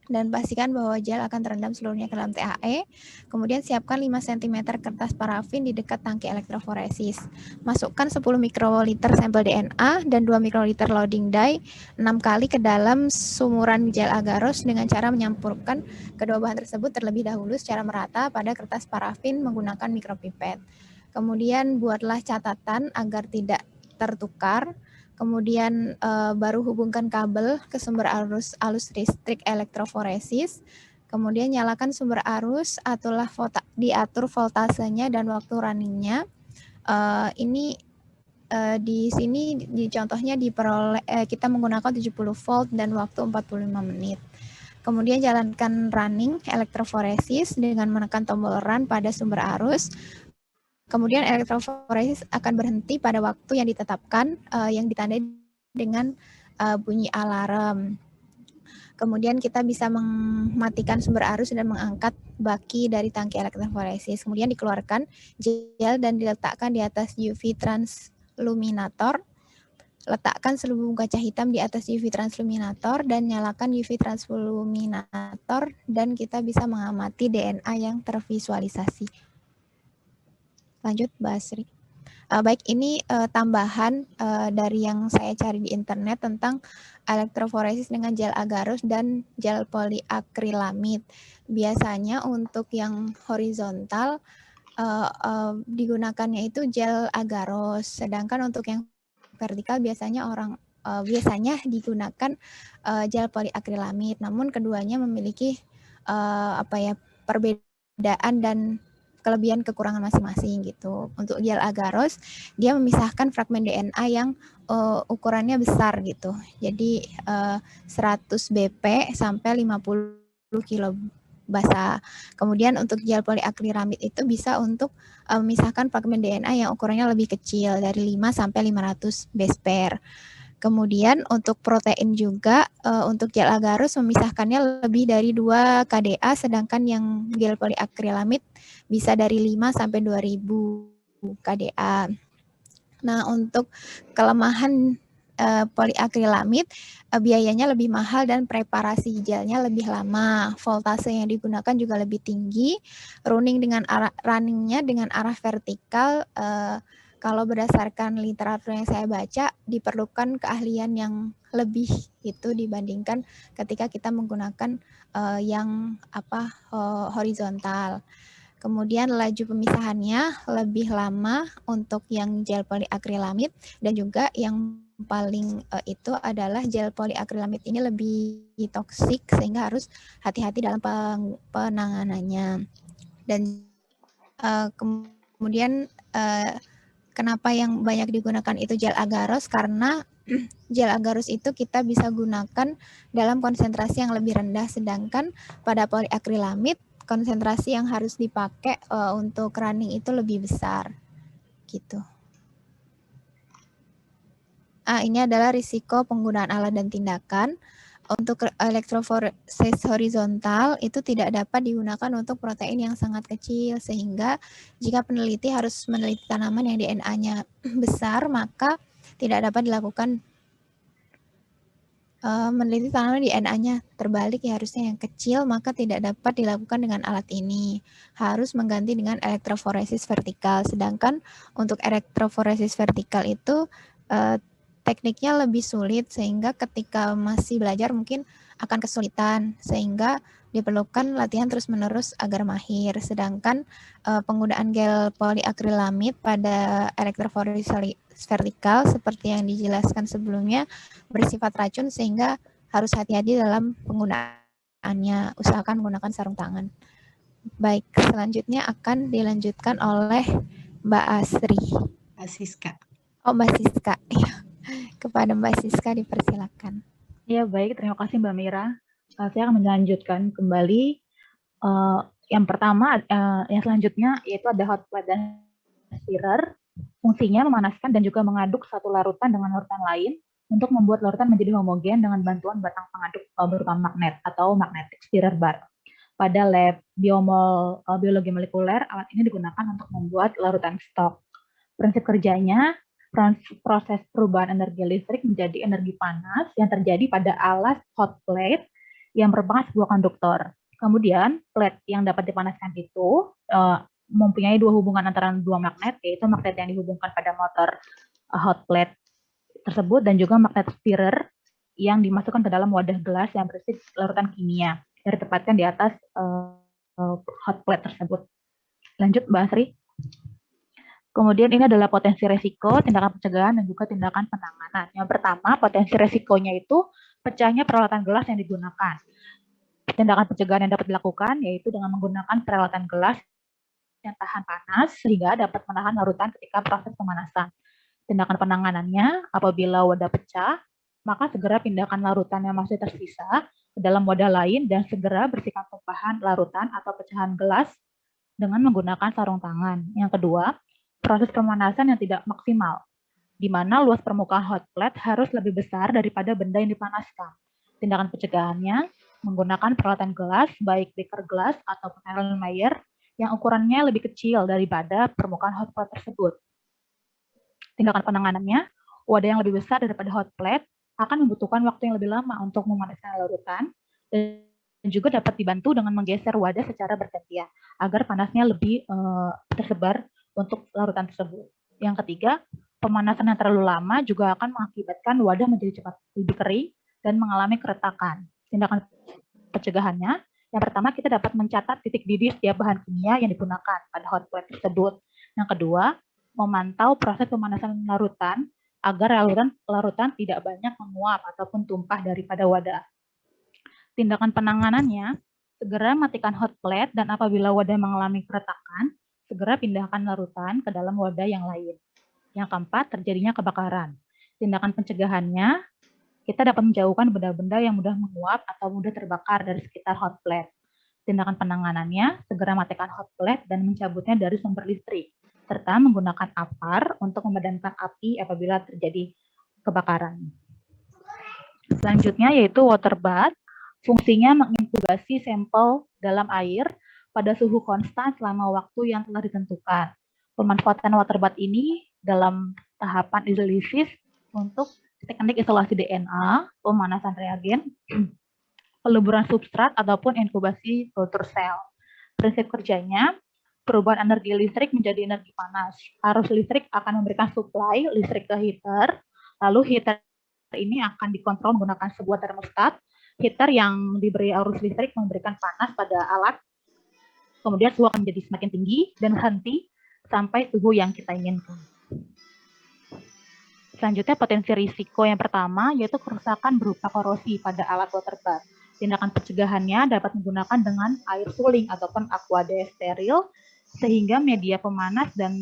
Dan pastikan bahwa gel akan terendam seluruhnya ke dalam TAE. Kemudian siapkan 5 cm kertas parafin di dekat tangki elektroforesis. Masukkan 10 mikroliter sampel DNA dan 2 mikroliter loading dye 6 kali ke dalam sumuran gel agaros dengan cara menyampurkan kedua bahan tersebut terlebih dahulu secara merata pada kertas parafin menggunakan mikropipet. Kemudian buatlah catatan agar tidak tertukar. Kemudian baru hubungkan kabel ke sumber arus listrik elektroforesis. Kemudian nyalakan sumber arus, diatur voltasenya dan waktu runningnya. Di sini di contohnya kita menggunakan 70 volt dan waktu 45 menit. Kemudian jalankan running elektroforesis dengan menekan tombol run pada sumber arus. Kemudian elektroforesis akan berhenti pada waktu yang ditetapkan yang ditandai dengan bunyi alarm. Kemudian kita bisa mematikan sumber arus dan mengangkat baki dari tangki elektroforesis. Kemudian dikeluarkan gel dan diletakkan di atas UV transluminator. Letakkan selubung kaca hitam di atas UV transluminator dan nyalakan UV transluminator dan kita bisa mengamati DNA yang tervisualisasi. Lanjut, Mbak Asri. Baik, ini tambahan dari yang saya cari di internet tentang elektroforesis dengan gel agarose dan gel poliakrilamid. Biasanya untuk yang horizontal digunakannya itu gel agarose, sedangkan untuk yang vertikal biasanya biasanya digunakan gel poliakrilamid. Namun keduanya memiliki perbedaan dan kelebihan kekurangan masing-masing gitu. Untuk gel agarose dia memisahkan fragmen DNA yang ukurannya besar gitu. Jadi 100 BP sampai 50 kilo basa. Kemudian untuk gel poliakrilamid itu bisa untuk memisahkan fragmen DNA yang ukurannya lebih kecil dari 5 sampai 500 base pair. Kemudian untuk protein juga untuk gel agarose memisahkannya lebih dari 2 kDa, sedangkan yang gel poliakrilamid bisa dari 5 sampai 2000 kDa. Nah, untuk kelemahan poliakrilamid biayanya lebih mahal dan preparasi gelnya lebih lama. Voltase yang digunakan juga lebih tinggi. Runningnya dengan arah vertikal. Kalau berdasarkan literatur yang saya baca, diperlukan keahlian yang lebih itu dibandingkan ketika kita menggunakan yang horizontal. Kemudian laju pemisahannya lebih lama untuk yang gel poliakrilamid dan juga yang paling itu adalah gel poliakrilamid ini lebih toksik sehingga harus hati-hati dalam penanganannya. Dan kemudian kenapa yang banyak digunakan itu gel agarose, karena gel agarose itu kita bisa gunakan dalam konsentrasi yang lebih rendah, sedangkan pada poliakrilamid konsentrasi yang harus dipakai untuk running itu lebih besar gitu. Ini adalah risiko penggunaan alat dan tindakan. Untuk elektroforesis horizontal itu tidak dapat digunakan untuk protein yang sangat kecil, sehingga jika peneliti harus meneliti tanaman yang DNA-nya besar, maka tidak dapat dilakukan meneliti tanaman DNA-nya terbalik ya, harusnya yang kecil, maka tidak dapat dilakukan dengan alat ini. Harus mengganti dengan elektroforesis vertikal. Sedangkan untuk elektroforesis vertikal itu tekniknya lebih sulit, sehingga ketika masih belajar mungkin akan kesulitan, sehingga diperlukan latihan terus-menerus agar mahir. Sedangkan penggunaan gel poliakrilamid pada elektroforesis vertikal seperti yang dijelaskan sebelumnya bersifat racun, sehingga harus hati-hati dalam penggunaannya. Usahakan menggunakan sarung tangan. Baik, selanjutnya akan dilanjutkan oleh Mbak Asri. Mbak Siska. Oh, Mbak Siska. Kepada Mbak Siska dipersilakan. Ya, baik. Terima kasih Mbak Mira. Saya akan melanjutkan kembali. Yang pertama, yang selanjutnya yaitu ada hot plate dan stirrer. Fungsinya memanaskan dan juga mengaduk satu larutan dengan larutan lain untuk membuat larutan menjadi homogen dengan bantuan batang pengaduk berupa magnet atau magnetic stirrer bar. Pada lab biologi molekuler, alat ini digunakan untuk membuat larutan stok. Prinsip kerjanya, proses perubahan energi listrik menjadi energi panas yang terjadi pada alas hot plate yang merupakan sebuah konduktor. Kemudian, plate yang dapat dipanaskan itu mempunyai dua hubungan antara dua magnet, yaitu magnet yang dihubungkan pada motor hot plate tersebut dan juga magnet stirrer yang dimasukkan ke dalam wadah gelas yang berisi larutan kimia yang ditempatkan di atas hot plate tersebut. Lanjut, Mbak Asri. Kemudian ini adalah potensi resiko, tindakan pencegahan, dan juga tindakan penanganan. Yang pertama, potensi resikonya itu pecahnya peralatan gelas yang digunakan. Tindakan pencegahan yang dapat dilakukan yaitu dengan menggunakan peralatan gelas yang tahan panas sehingga dapat menahan larutan ketika proses pemanasan. Tindakan penanganannya, apabila wadah pecah, maka segera pindahkan larutan yang masih tersisa ke dalam wadah lain dan segera bersihkan tumpahan larutan atau pecahan gelas dengan menggunakan sarung tangan. Yang kedua, proses pemanasan yang tidak maksimal, di mana luas permukaan hot plate harus lebih besar daripada benda yang dipanaskan. Tindakan pencegahannya menggunakan peralatan gelas, baik beaker glass ataupun Erlenmeyer, yang ukurannya lebih kecil daripada permukaan hot plate tersebut. Tindakan penanganannya, wadah yang lebih besar daripada hot plate akan membutuhkan waktu yang lebih lama untuk memanaskan larutan, dan juga dapat dibantu dengan menggeser wadah secara bergantian agar panasnya lebih tersebar untuk larutan tersebut. Yang ketiga, pemanasan yang terlalu lama juga akan mengakibatkan wadah menjadi cepat lebih kering dan mengalami keretakan. Tindakan pencegahannya, yang pertama kita dapat mencatat titik didih setiap bahan kimia yang digunakan pada hot plate tersebut. Yang kedua, memantau proses pemanasan larutan agar larutan tidak banyak menguap ataupun tumpah daripada wadah. Tindakan penanganannya, segera matikan hot plate dan apabila wadah mengalami keretakan, segera pindahkan larutan ke dalam wadah yang lain. Yang keempat, terjadinya kebakaran. Tindakan pencegahannya, kita dapat menjauhkan benda-benda yang mudah menguap atau mudah terbakar dari sekitar hot plate. Tindakan penanganannya, segera matikan hot plate dan mencabutnya dari sumber listrik, serta menggunakan apar untuk memadamkan api apabila terjadi kebakaran. Selanjutnya yaitu water bath. Fungsinya menginkubasi sampel dalam air pada suhu konstan selama waktu yang telah ditentukan. Pemanfaatan water bath ini dalam tahapan isolisis untuk teknik isolasi DNA, pemanasan reagen, peleburan substrat, ataupun inkubasi kultur sel. Prinsip kerjanya, perubahan energi listrik menjadi energi panas. Arus listrik akan memberikan suplai listrik ke heater, lalu heater ini akan dikontrol menggunakan sebuah termostat. Heater yang diberi arus listrik memberikan panas pada alat, kemudian suhu akan menjadi semakin tinggi dan berhenti sampai suhu yang kita inginkan. Selanjutnya potensi risiko yang pertama yaitu kerusakan berupa korosi pada alat water bath. Tindakan pencegahannya dapat menggunakan dengan air suling ataupun aquade steril sehingga media pemanas dan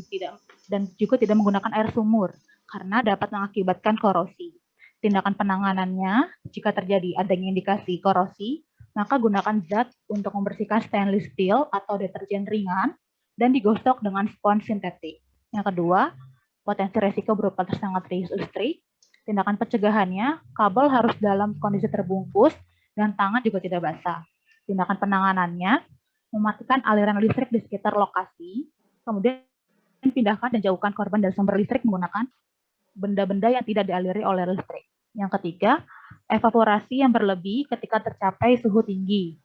juga tidak menggunakan air sumur karena dapat mengakibatkan korosi. Tindakan penanganannya, jika terjadi adanya indikasi korosi, maka gunakan zat untuk membersihkan stainless steel atau deterjen ringan dan digosok dengan spons sintetik. Yang kedua, potensi resiko berupa tersengat listrik. Tindakan pencegahannya, kabel harus dalam kondisi terbungkus dan tangan juga tidak basah. Tindakan penanganannya, mematikan aliran listrik di sekitar lokasi, kemudian pindahkan dan jauhkan korban dari sumber listrik menggunakan benda-benda yang tidak dialiri oleh listrik. Yang ketiga, evaporasi yang berlebih ketika tercapai suhu tinggi.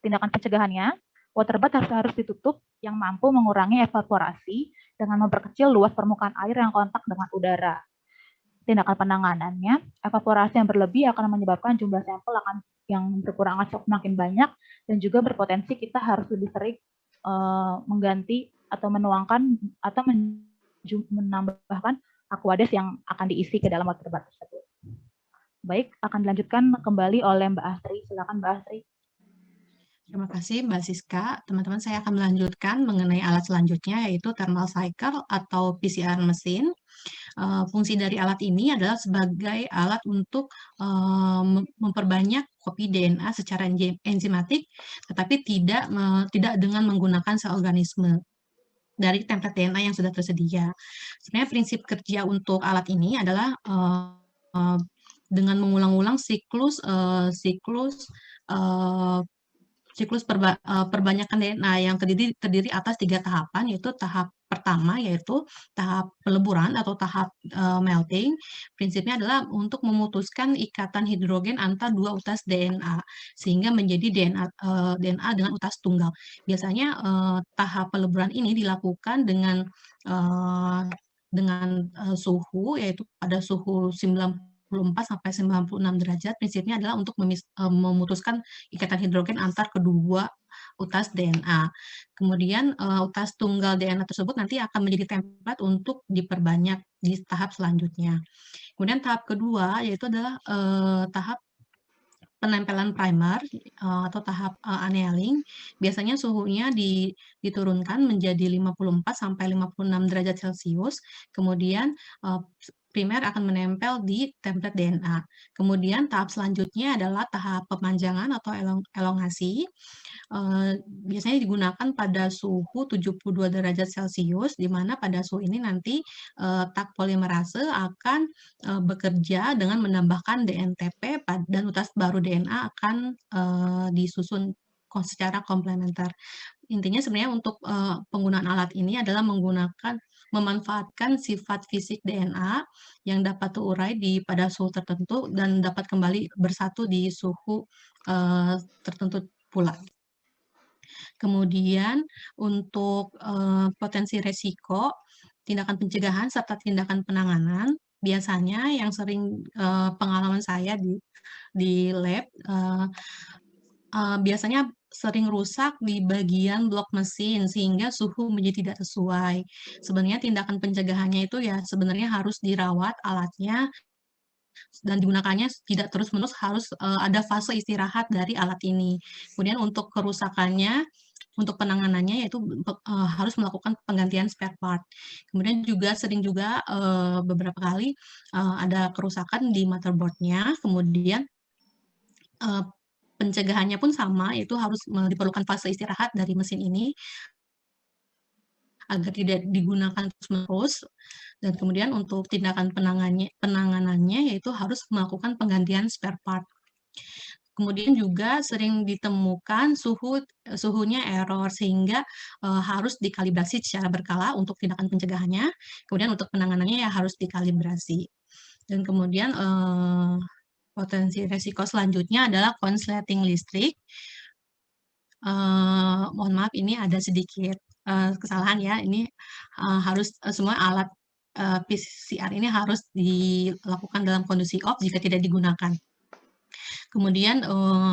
Tindakan pencegahannya, water bath harus ditutup yang mampu mengurangi evaporasi dengan memperkecil luas permukaan air yang kontak dengan udara. Tindakan penanganannya, evaporasi yang berlebih akan menyebabkan jumlah sampel yang berkurang semakin banyak dan juga berpotensi kita harus lebih sering mengganti atau menuangkan atau menambahkan aquades yang akan diisi ke dalam water bath tersebut. Baik, akan dilanjutkan kembali oleh Mbak Astri. Silakan Mbak Astri. Terima kasih Mbak Siska. Teman-teman, saya akan melanjutkan mengenai alat selanjutnya yaitu thermal cycle atau PCR mesin. Fungsi dari alat ini adalah sebagai alat untuk memperbanyak kopi DNA secara enzimatik, tetapi tidak dengan menggunakan sel organisme dari template DNA yang sudah tersedia. Sebenarnya prinsip kerja untuk alat ini adalah dengan mengulang-ulang siklus perbanyakan DNA yang terdiri atas 3 tahapan, yaitu tahap pertama yaitu tahap peleburan atau tahap melting. Prinsipnya adalah untuk memutuskan ikatan hidrogen antar 2 utas DNA sehingga menjadi DNA dengan utas tunggal. Biasanya tahap peleburan ini dilakukan dengan suhu yaitu pada suhu 94 sampai 96 derajat. Prinsipnya adalah untuk memutuskan ikatan hidrogen antar kedua utas DNA. Kemudian utas tunggal DNA tersebut nanti akan menjadi template untuk diperbanyak di tahap selanjutnya. Kemudian tahap kedua yaitu adalah tahap penempelan primer atau tahap annealing. Biasanya suhunya diturunkan menjadi 54 sampai 56 derajat Celcius. Kemudian primer akan menempel di template DNA. Kemudian tahap selanjutnya adalah tahap pemanjangan atau elongasi. Biasanya digunakan pada suhu 72 derajat Celcius, di mana pada suhu ini nanti tak polimerase akan bekerja dengan menambahkan DNTP dan utas baru DNA akan disusun secara komplementer. Intinya sebenarnya untuk penggunaan alat ini adalah memanfaatkan sifat fisik DNA yang dapat terurai pada suhu tertentu dan dapat kembali bersatu di suhu tertentu pula. Kemudian untuk potensi resiko, tindakan pencegahan serta tindakan penanganan, biasanya yang sering pengalaman saya di lab, biasanya sering rusak di bagian blok mesin sehingga suhu menjadi tidak sesuai. Sebenarnya tindakan pencegahannya itu ya sebenarnya harus dirawat alatnya dan digunakannya tidak terus-menerus, harus ada fase istirahat dari alat ini. Kemudian untuk kerusakannya, untuk penanganannya yaitu harus melakukan penggantian spare part. Kemudian juga sering juga beberapa kali ada kerusakan di motherboard-nya, kemudian pencegahannya pun sama, yaitu harus diperlukan fase istirahat dari mesin ini agar tidak digunakan terus-menerus. Dan kemudian untuk tindakan penanganannya yaitu harus melakukan penggantian spare part. Kemudian juga sering ditemukan suhunya error sehingga harus dikalibrasi secara berkala untuk tindakan pencegahannya. Kemudian untuk penanganannya ya harus dikalibrasi. Dan kemudian potensi resiko selanjutnya adalah konsleting listrik. Mohon maaf, ini ada sedikit kesalahan ya. Ini harus semua alat PCR ini harus dilakukan dalam kondisi off jika tidak digunakan. Kemudian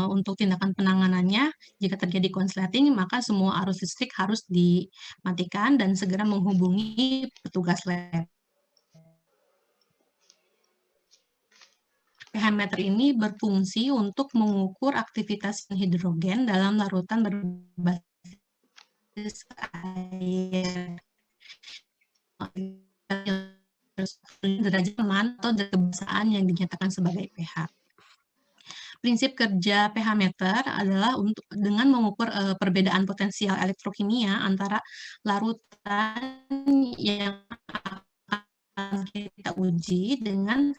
untuk tindakan penanganannya, jika terjadi konsleting, maka semua arus listrik harus dimatikan dan segera menghubungi petugas lab. pH meter ini berfungsi untuk mengukur aktivitas hidrogen dalam larutan berbasis air. Derajat aman atau derajat kebiasaan yang dinyatakan sebagai pH. Prinsip kerja pH meter adalah dengan mengukur perbedaan potensial elektrokimia antara larutan yang kita uji dengan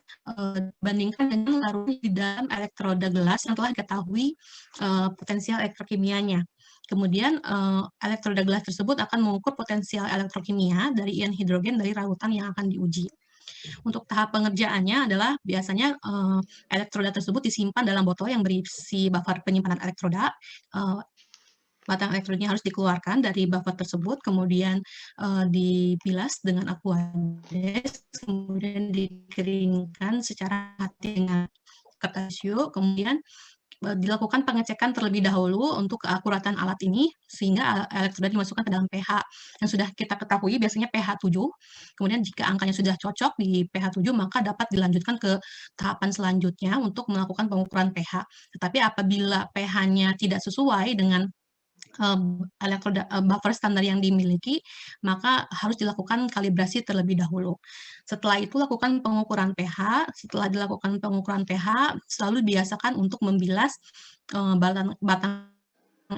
bandingkan dengan larutan di dalam elektroda gelas yang telah diketahui potensial elektrokimianya. Kemudian elektroda gelas tersebut akan mengukur potensial elektrokimia dari ion hidrogen dari larutan yang akan diuji. Untuk tahap pengerjaannya adalah biasanya elektroda tersebut disimpan dalam botol yang berisi buffer penyimpanan elektroda. Batang elektrodanya harus dikeluarkan dari buffer tersebut, kemudian dibilas dengan aquades, kemudian dikeringkan secara hati dengan kertas tisu, kemudian dilakukan pengecekan terlebih dahulu untuk keakuratan alat ini, sehingga elektroda dimasukkan ke dalam pH yang sudah kita ketahui, biasanya pH 7. Kemudian jika angkanya sudah cocok di pH 7, maka dapat dilanjutkan ke tahapan selanjutnya untuk melakukan pengukuran pH. Tetapi apabila pH-nya tidak sesuai dengan elektroda buffer standar yang dimiliki, maka harus dilakukan kalibrasi terlebih dahulu. Setelah itu lakukan pengukuran pH. Setelah dilakukan pengukuran pH, selalu biasakan untuk membilas batang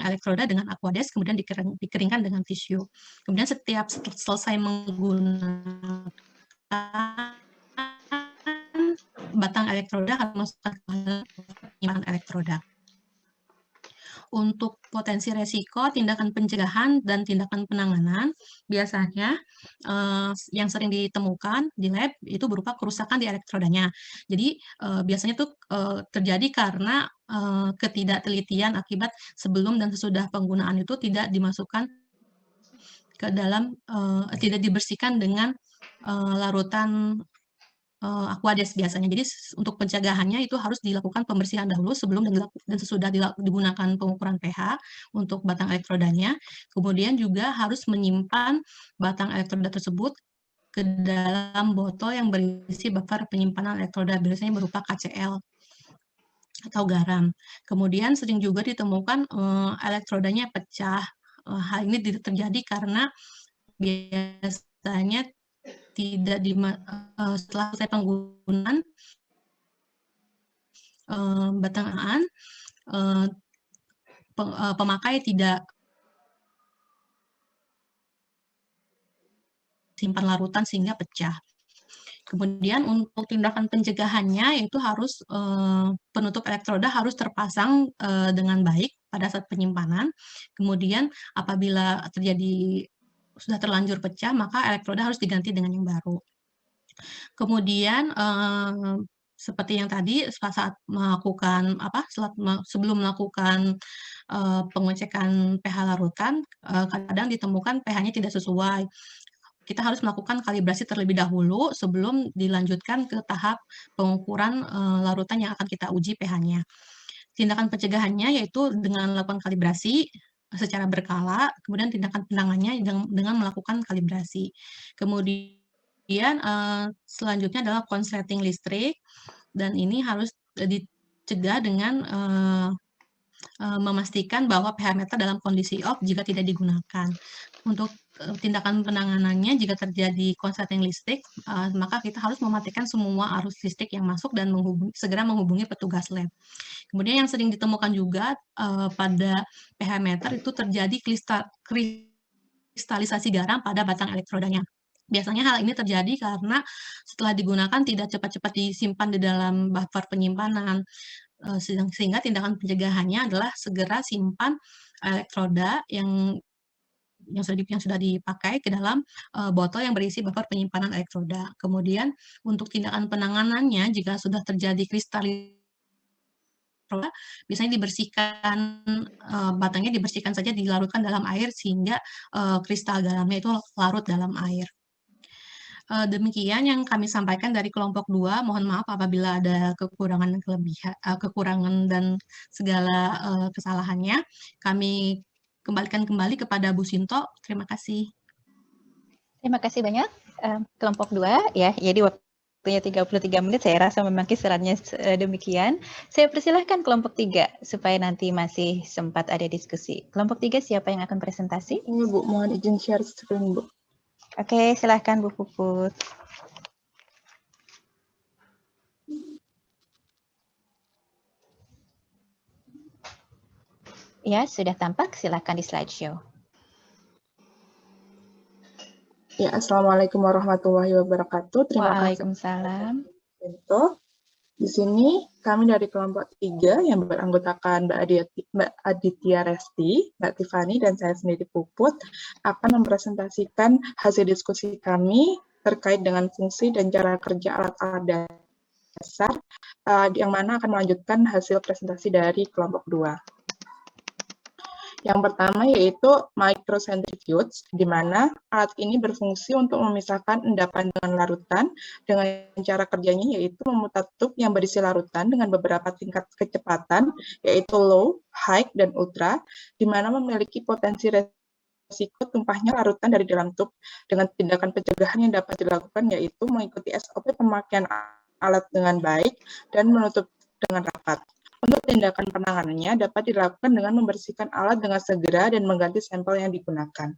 elektroda dengan aquades, kemudian dikeringkan dengan tisu. Kemudian setiap selesai menggunakan batang elektroda harus masukkan ke penyimpanan elektroda. Untuk potensi resiko, tindakan pencegahan, dan tindakan penanganan, biasanya yang sering ditemukan di lab itu berupa kerusakan di elektrodanya. Jadi biasanya itu terjadi karena ketidaktelitian akibat sebelum dan sesudah penggunaan itu tidak dimasukkan ke dalam, tidak dibersihkan dengan larutan aquades biasanya. Jadi untuk pencegahannya itu harus dilakukan pembersihan dahulu sebelum dan sesudah digunakan pengukuran pH untuk batang elektrodanya. Kemudian juga harus menyimpan batang elektroda tersebut ke dalam botol yang berisi buffer penyimpanan elektroda, biasanya berupa KCl atau garam. Kemudian sering juga ditemukan elektrodanya pecah. Hal ini terjadi karena biasanya tidak setelah selesai penggunaan batangan, pemakai tidak simpan larutan sehingga pecah. Kemudian untuk tindakan pencegahannya yaitu harus penutup elektroda harus terpasang dengan baik pada saat penyimpanan. Kemudian apabila terjadi sudah terlanjur pecah, maka elektroda harus diganti dengan yang baru. Kemudian seperti yang tadi saat melakukan sebelum melakukan pengecekan pH larutan, kadang ditemukan pH-nya tidak sesuai. Kita harus melakukan kalibrasi terlebih dahulu sebelum dilanjutkan ke tahap pengukuran larutan yang akan kita uji pH-nya. Tindakan pencegahannya yaitu dengan melakukan kalibrasi secara berkala, kemudian tindakan penanganannya dengan melakukan kalibrasi. Kemudian selanjutnya adalah konsleting listrik, dan ini harus dicegah dengan memastikan bahwa pH meter dalam kondisi off jika tidak digunakan. Untuk tindakan penanganannya, jika terjadi konsleting listrik, maka kita harus mematikan semua arus listrik yang masuk dan segera menghubungi petugas lab. Kemudian yang sering ditemukan juga pada pH meter itu terjadi kristalisasi garam pada batang elektrodanya. Biasanya hal ini terjadi karena setelah digunakan tidak cepat-cepat disimpan di dalam buffer penyimpanan, sehingga tindakan pencegahannya adalah segera simpan elektroda yang sudah dipakai ke dalam botol yang berisi buffer penyimpanan elektroda. Kemudian untuk tindakan penanganannya, jika sudah terjadi kristalisasi, biasanya dibersihkan, batangnya dibersihkan saja, dilarutkan dalam air sehingga kristal garamnya itu larut dalam air. Demikian yang kami sampaikan dari kelompok 2. Mohon maaf apabila ada kekurangan dan segala kesalahannya. Kami kembalikan kembali kepada Bu Sinto. Terima kasih. Terima kasih banyak. Kelompok 2 ya, jadi waktunya 33 menit, saya rasa memang kisarannya demikian. Saya persilahkan kelompok 3 supaya nanti masih sempat ada diskusi. Kelompok 3 siapa yang akan presentasi? Ini Bu, mohon izin share screen Bu. Oke, silahkan Bu Puput. Ya, sudah tampak. Silahkan di slideshow. Ya, Assalamualaikum warahmatullahi wabarakatuh. Terima kasih. Waalaikumsalam. Di sini kami dari kelompok 3 yang beranggotakan Mbak Aditya Resti, Mbak Tiffany, dan saya sendiri Puput akan mempresentasikan hasil diskusi kami terkait dengan fungsi dan cara kerja alat-alat dasar yang mana akan melanjutkan hasil presentasi dari kelompok 2. Yang pertama yaitu microcentrifuge, di mana alat ini berfungsi untuk memisahkan endapan dengan larutan dengan cara kerjanya yaitu memutar tube yang berisi larutan dengan beberapa tingkat kecepatan yaitu low, high, dan ultra, di mana memiliki potensi risiko tumpahnya larutan dari dalam tube. Dengan tindakan pencegahan yang dapat dilakukan yaitu mengikuti SOP pemakaian alat dengan baik dan menutup dengan rapat. Untuk tindakan penanganannya dapat dilakukan dengan membersihkan alat dengan segera dan mengganti sampel yang digunakan.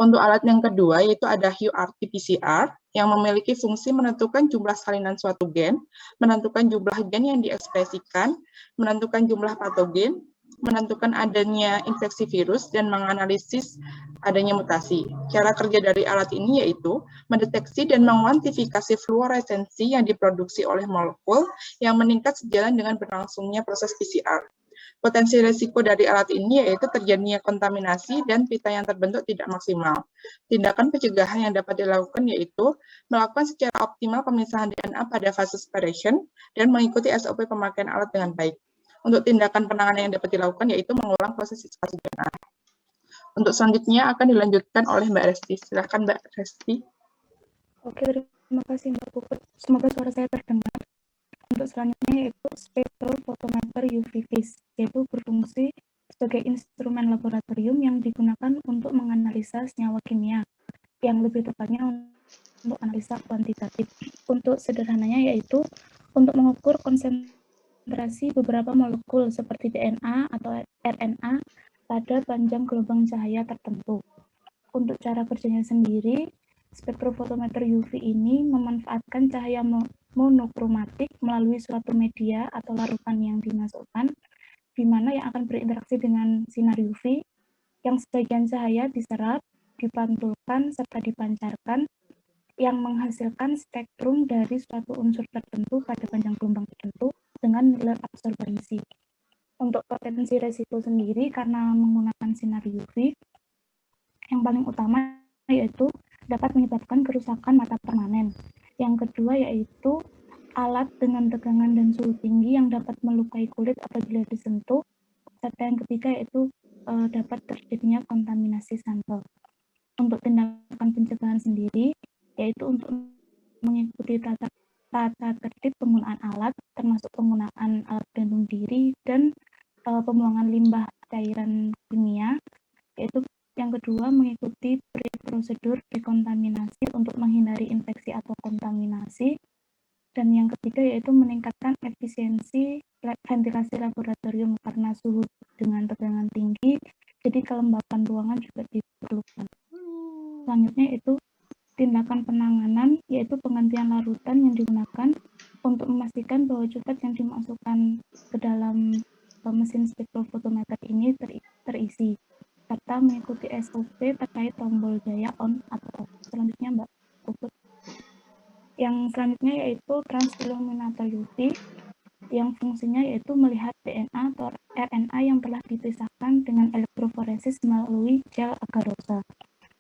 Untuk alat yang kedua yaitu ada HURT-PCR yang memiliki fungsi menentukan jumlah salinan suatu gen, menentukan jumlah gen yang diekspresikan, menentukan jumlah patogen, menentukan adanya infeksi virus, dan menganalisis adanya mutasi. Cara kerja dari alat ini yaitu mendeteksi dan menguantifikasi fluoresensi yang diproduksi oleh molekul yang meningkat sejalan dengan berlangsungnya proses PCR. Potensi risiko dari alat ini yaitu terjadinya kontaminasi dan pita yang terbentuk tidak maksimal. Tindakan pencegahan yang dapat dilakukan yaitu melakukan secara optimal pemisahan DNA pada fase separation dan mengikuti SOP pemakaian alat dengan baik. Untuk tindakan penanganan yang dapat dilakukan yaitu mengulang proses isolasi DNA. Untuk selanjutnya akan dilanjutkan oleh Mbak Resti. Silakan Mbak Resti. Oke, terima kasih Mbak Puput. Semoga suara saya terdengar. Untuk selanjutnya yaitu spektrofotometer UV phase, yaitu berfungsi sebagai instrumen laboratorium yang digunakan untuk menganalisa senyawa kimia, yang lebih tepatnya untuk analisa kuantitatif. Untuk sederhananya yaitu untuk mengukur konsentrasi beberapa molekul seperti DNA atau RNA pada panjang gelombang cahaya tertentu. Untuk cara kerjanya sendiri, spektrofotometer UV ini memanfaatkan cahaya monokromatik melalui suatu media atau larutan yang dimasukkan, di mana yang akan berinteraksi dengan sinar UV, yang sebagian cahaya diserap, dipantulkan, serta dipancarkan, yang menghasilkan spektrum dari suatu unsur tertentu pada panjang gelombang tertentu dengan nilai absorbensi. Untuk potensi resiko sendiri, karena menggunakan sinar UV, paling utama yaitu dapat menyebabkan kerusakan mata permanen. Yang kedua yaitu alat dengan tegangan dan suhu tinggi yang dapat melukai kulit apabila disentuh. Serta yang ketiga yaitu dapat terjadinya kontaminasi sampel. Untuk tindakan pencegahan sendiri, yaitu untuk mengikuti tata tertib penggunaan alat, termasuk penggunaan alat pelindung diri dan pembuangan limbah cairan kimia, yaitu yang kedua mengikuti prosedur dekontaminasi untuk menghindari infeksi atau kontaminasi, dan yang ketiga yaitu meningkatkan efisiensi ventilasi laboratorium karena suhu dengan tegangan tinggi, jadi kelembapan ruangan juga diperlukan. Selanjutnya itu tindakan penanganan, yaitu penggantian larutan yang digunakan untuk memastikan bahwa cuvet yang dimasukkan ke dalam mesin spektrofotometer ini terisi, serta mengikuti SOP terkait tombol daya on atau off. Selanjutnya Mbak Puput. Yang selanjutnya yaitu transilluminator UV, yang fungsinya yaitu melihat DNA atau RNA yang telah dipisahkan dengan elektroforesis melalui gel agarosa.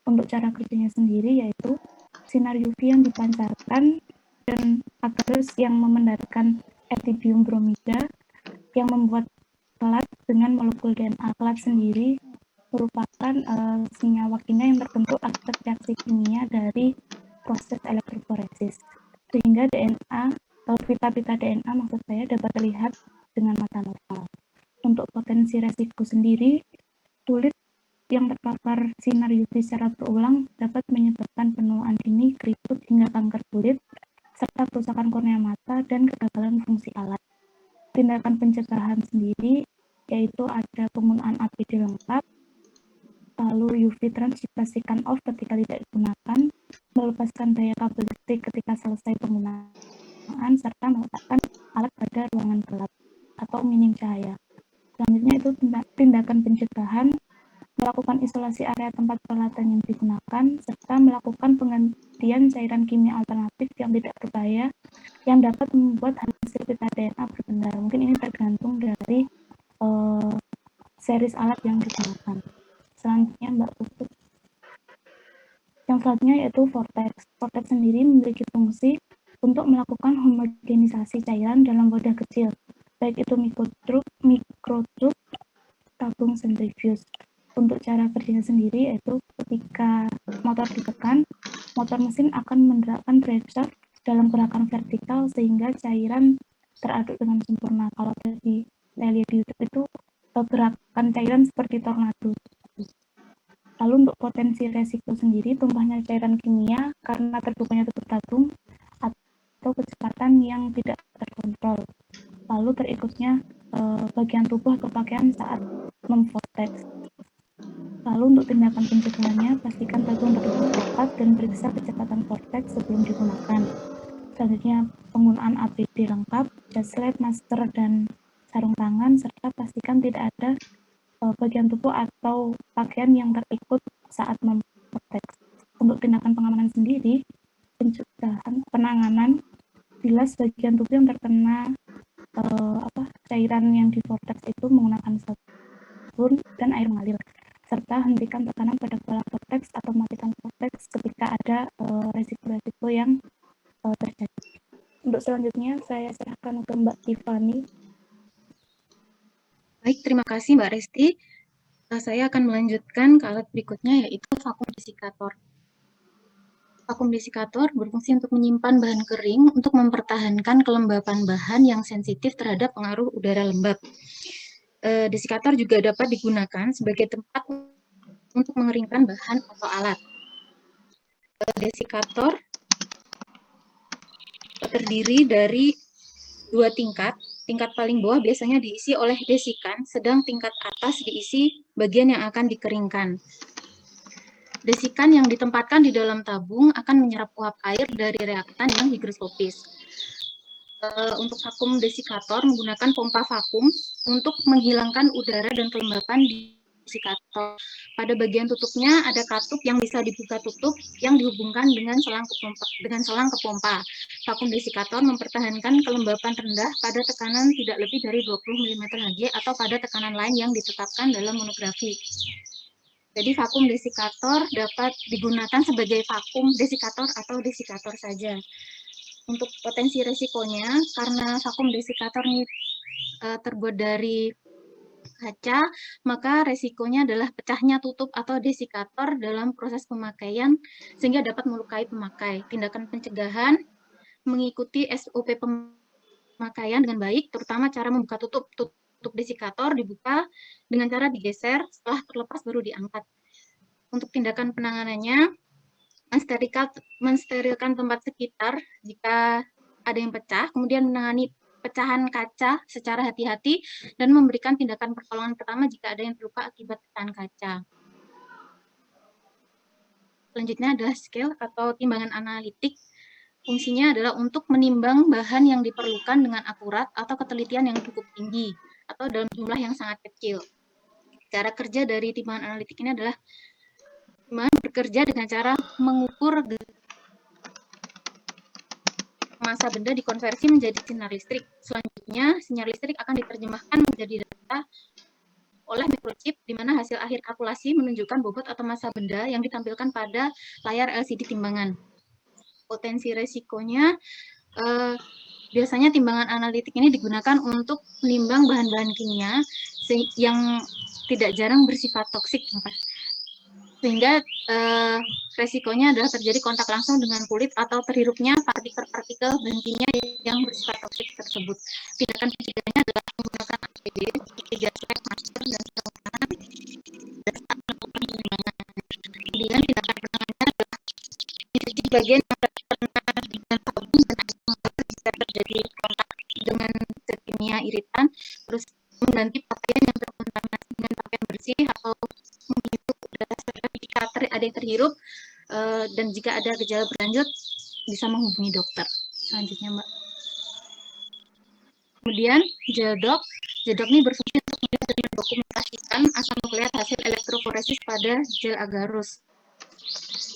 Untuk cara kerjanya sendiri yaitu sinar UV yang dipancarkan dan agarose yang memendarkan ethidium bromida yang membuat kelat dengan molekul DNA. Kelat sendiri merupakan senyawa kimia yang terbentuk akibat reaksi kimia dari proses elektroforesis, sehingga DNA atau pita-pita DNA maksud saya dapat terlihat dengan mata normal. Untuk potensi resiko sendiri, kulit yang terpapar sinar UV secara berulang dapat menyebabkan penuaan dini, keriput, hingga kanker kulit, serta kerusakan kornea mata dan kegagalan fungsi alat. Tindakan pencegahan sendiri yaitu ada penggunaan APD lengkap, lalu UV trans dipastikan off ketika tidak digunakan, melepaskan daya kabel listrik ketika selesai penggunaan, serta meletakkan alat pada ruangan gelap atau minim cahaya. Selanjutnya itu tindakan pencegahan, melakukan isolasi area tempat peralatan yang digunakan, serta melakukan penggantian cairan kimia alternatif yang tidak berbahaya yang dapat membuat hasil pita DNA berbenah. Mungkin ini tergantung dari series alat yang digunakan. Selanjutnya Mbak Puput. Yang selanjutnya yaitu vortex. Vortex sendiri memiliki fungsi untuk melakukan homogenisasi cairan dalam wadah kecil, baik itu mikrotruk, tabung sentrifuge. Untuk cara kerjanya sendiri yaitu ketika motor ditekan, motor mesin akan menggerakkan drive shaft dalam gerakan vertikal sehingga cairan teraduk dengan sempurna. Kalau tadi saya lihat di YouTube itu gerakan cairan seperti tornado. Lalu untuk potensi resiko sendiri, tumpahnya cairan kimia karena terbukanya tutup tabung atau kecepatan yang tidak terkontrol. Lalu terikutnya bagian tubuh atau pakaian saat memvortex. Lalu untuk tindakan pencegahannya, pastikan tabung tertutup rapat dan periksa kecepatan vortex sebelum digunakan. Selanjutnya penggunaan APD lengkap, jas lab, masker, dan sarung tangan, serta pastikan tidak ada bagian tubuh atau pakaian yang terikut saat memvortex. Untuk tindakan pengamanan sendiri, penanganan bila sebagian tubuh yang terkena cairan yang di vortex itu menggunakan sabun dan air mengalir, serta hentikan tekanan pada kepala vortex atau matikan vortex ketika ada resiko-resiko yang terjadi. Untuk selanjutnya saya serahkan ke Mbak Tiffany. Baik, terima kasih Mbak Resti. Saya akan melanjutkan ke alat berikutnya yaitu vakum desikator. Vakum desikator berfungsi untuk menyimpan bahan kering untuk mempertahankan kelembapan bahan yang sensitif terhadap pengaruh udara lembab. Desikator juga dapat digunakan sebagai tempat untuk mengeringkan bahan atau alat. Desikator terdiri dari dua tingkat. Tingkat paling bawah biasanya diisi oleh desikan, sedang tingkat atas diisi bagian yang akan dikeringkan. Desikan yang ditempatkan di dalam tabung akan menyerap uap air dari reaktan yang higroskopis. Untuk vakum desikator menggunakan pompa vakum untuk menghilangkan udara dan kelembapan di desikator. Pada bagian tutupnya ada katup yang bisa dibuka tutup yang dihubungkan dengan selang ke pompa. Vakum desikator mempertahankan kelembapan rendah pada tekanan tidak lebih dari 20 mm Hg atau pada tekanan lain yang ditetapkan dalam monografi. Jadi vakum desikator dapat digunakan sebagai vakum desikator atau desikator saja. Untuk potensi resikonya, karena vakum desikator ini terbuat dari kaca, maka resikonya adalah pecahnya tutup atau desikator dalam proses pemakaian sehingga dapat melukai pemakai. Tindakan pencegahan mengikuti SOP pemakaian dengan baik, terutama cara membuka tutup desikator dibuka dengan cara digeser, setelah terlepas baru diangkat. Untuk tindakan penanganannya, mensterilkan tempat sekitar jika ada yang pecah, kemudian menangani pecahan kaca secara hati-hati, dan memberikan tindakan pertolongan pertama jika ada yang terluka akibat pecahan kaca. Selanjutnya adalah scale atau timbangan analitik. Fungsinya adalah untuk menimbang bahan yang diperlukan dengan akurat atau ketelitian yang cukup tinggi, atau dalam jumlah yang sangat kecil. Cara kerja dari timbangan analitik ini adalah bekerja dengan cara mengukur massa benda dikonversi menjadi sinar listrik. Selanjutnya, sinar listrik akan diterjemahkan menjadi data oleh microchip, di mana hasil akhir kalkulasi menunjukkan bobot atau massa benda yang ditampilkan pada layar LCD timbangan. Potensi resikonya, biasanya timbangan analitik ini digunakan untuk menimbang bahan-bahan kimia yang tidak jarang bersifat toksik, sehingga resikonya adalah terjadi kontak langsung dengan kulit atau terhirupnya partikel-partikel bahan kimia yang bersifat toksik tersebut. Tindakan pencegahannya adalah menggunakan APD, gas swab, masker, dan sarung tangan saat melakukan penimbangan. Kemudian tindakan penanganannya adalah mencuci bagian yang terkena dengan sabun dan air mengalir jika terjadi kontak dengan zat kimia iritan, terus mengganti pakaian yang terkontaminasi dengan pakaian bersih atau menghirup udara segar jika ada yang terhirup, dan jika ada gejala berlanjut bisa menghubungi dokter. Selanjutnya, Mbak. Kemudian geldok ini berfungsi untuk melihat dan mendokumentasikan asam nukleat hasil elektroforesis pada gel agarus.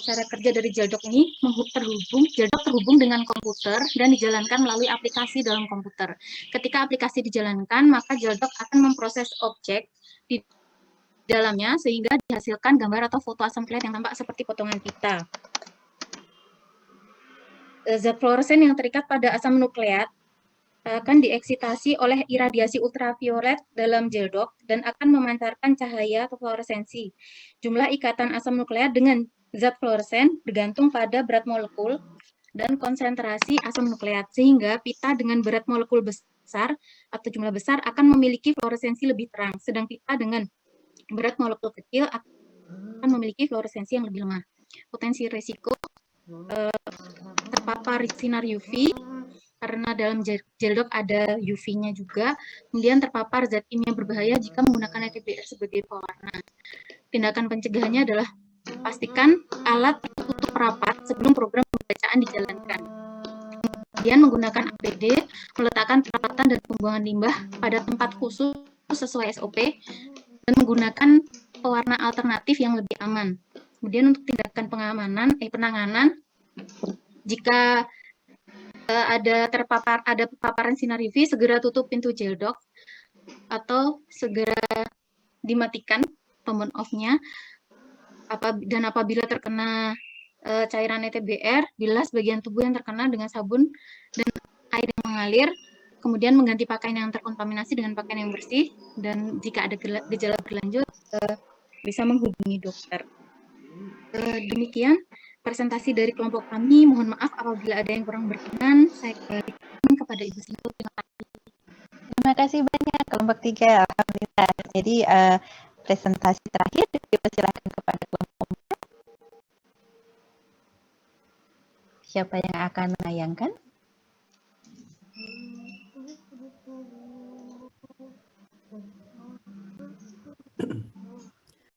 Cara kerja dari geldok ini terhubung dengan komputer dan dijalankan melalui aplikasi dalam komputer. Ketika aplikasi dijalankan, maka geldok akan memproses objek di dalamnya sehingga dihasilkan gambar atau foto asam nukleat yang tampak seperti potongan pita. Zat fluoresen yang terikat pada asam nukleat akan dieksitasi oleh iradiasi ultraviolet dalam geldok dan akan memancarkan cahaya atau fluoresensi. Jumlah ikatan asam nukleat dengan zat fluoresen bergantung pada berat molekul dan konsentrasi asam nukleat, sehingga pita dengan berat molekul besar atau jumlah besar akan memiliki fluoresensi lebih terang, sedang pita dengan berat molekul kecil akan memiliki fluoresensi yang lebih lemah. Potensi risiko terpapar sinar UV, karena dalam geldok ada UV-nya juga, kemudian terpapar zat kimia berbahaya jika menggunakan ETBR sebagai pewarna. Tindakan pencegahannya adalah pastikan alat tertutup rapat sebelum program pembacaan dijalankan. Kemudian menggunakan APD, meletakkan peralatan dan pembuangan limbah pada tempat khusus sesuai SOP, dan menggunakan pewarna alternatif yang lebih aman. Kemudian untuk tindakan penanganan, jika ada paparan sinar UV, segera tutup pintu geldok atau segera dimatikan tombol off-nya. Dan apabila terkena cairan ETBR, bilas bagian tubuh yang terkena dengan sabun dan air yang mengalir, kemudian mengganti pakaian yang terkontaminasi dengan pakaian yang bersih, dan jika ada gejala berlanjut bisa menghubungi dokter. Demikian presentasi dari kelompok kami. Mohon maaf apabila ada yang kurang berkenan. Saya kembalikan kepada Ibu Sinto. Terima kasih banyak kelompok 3. Alhamdulillah. Jadi presentasi terakhir dipersilakan kepada kelompok 4. Siapa yang akan menayangkan?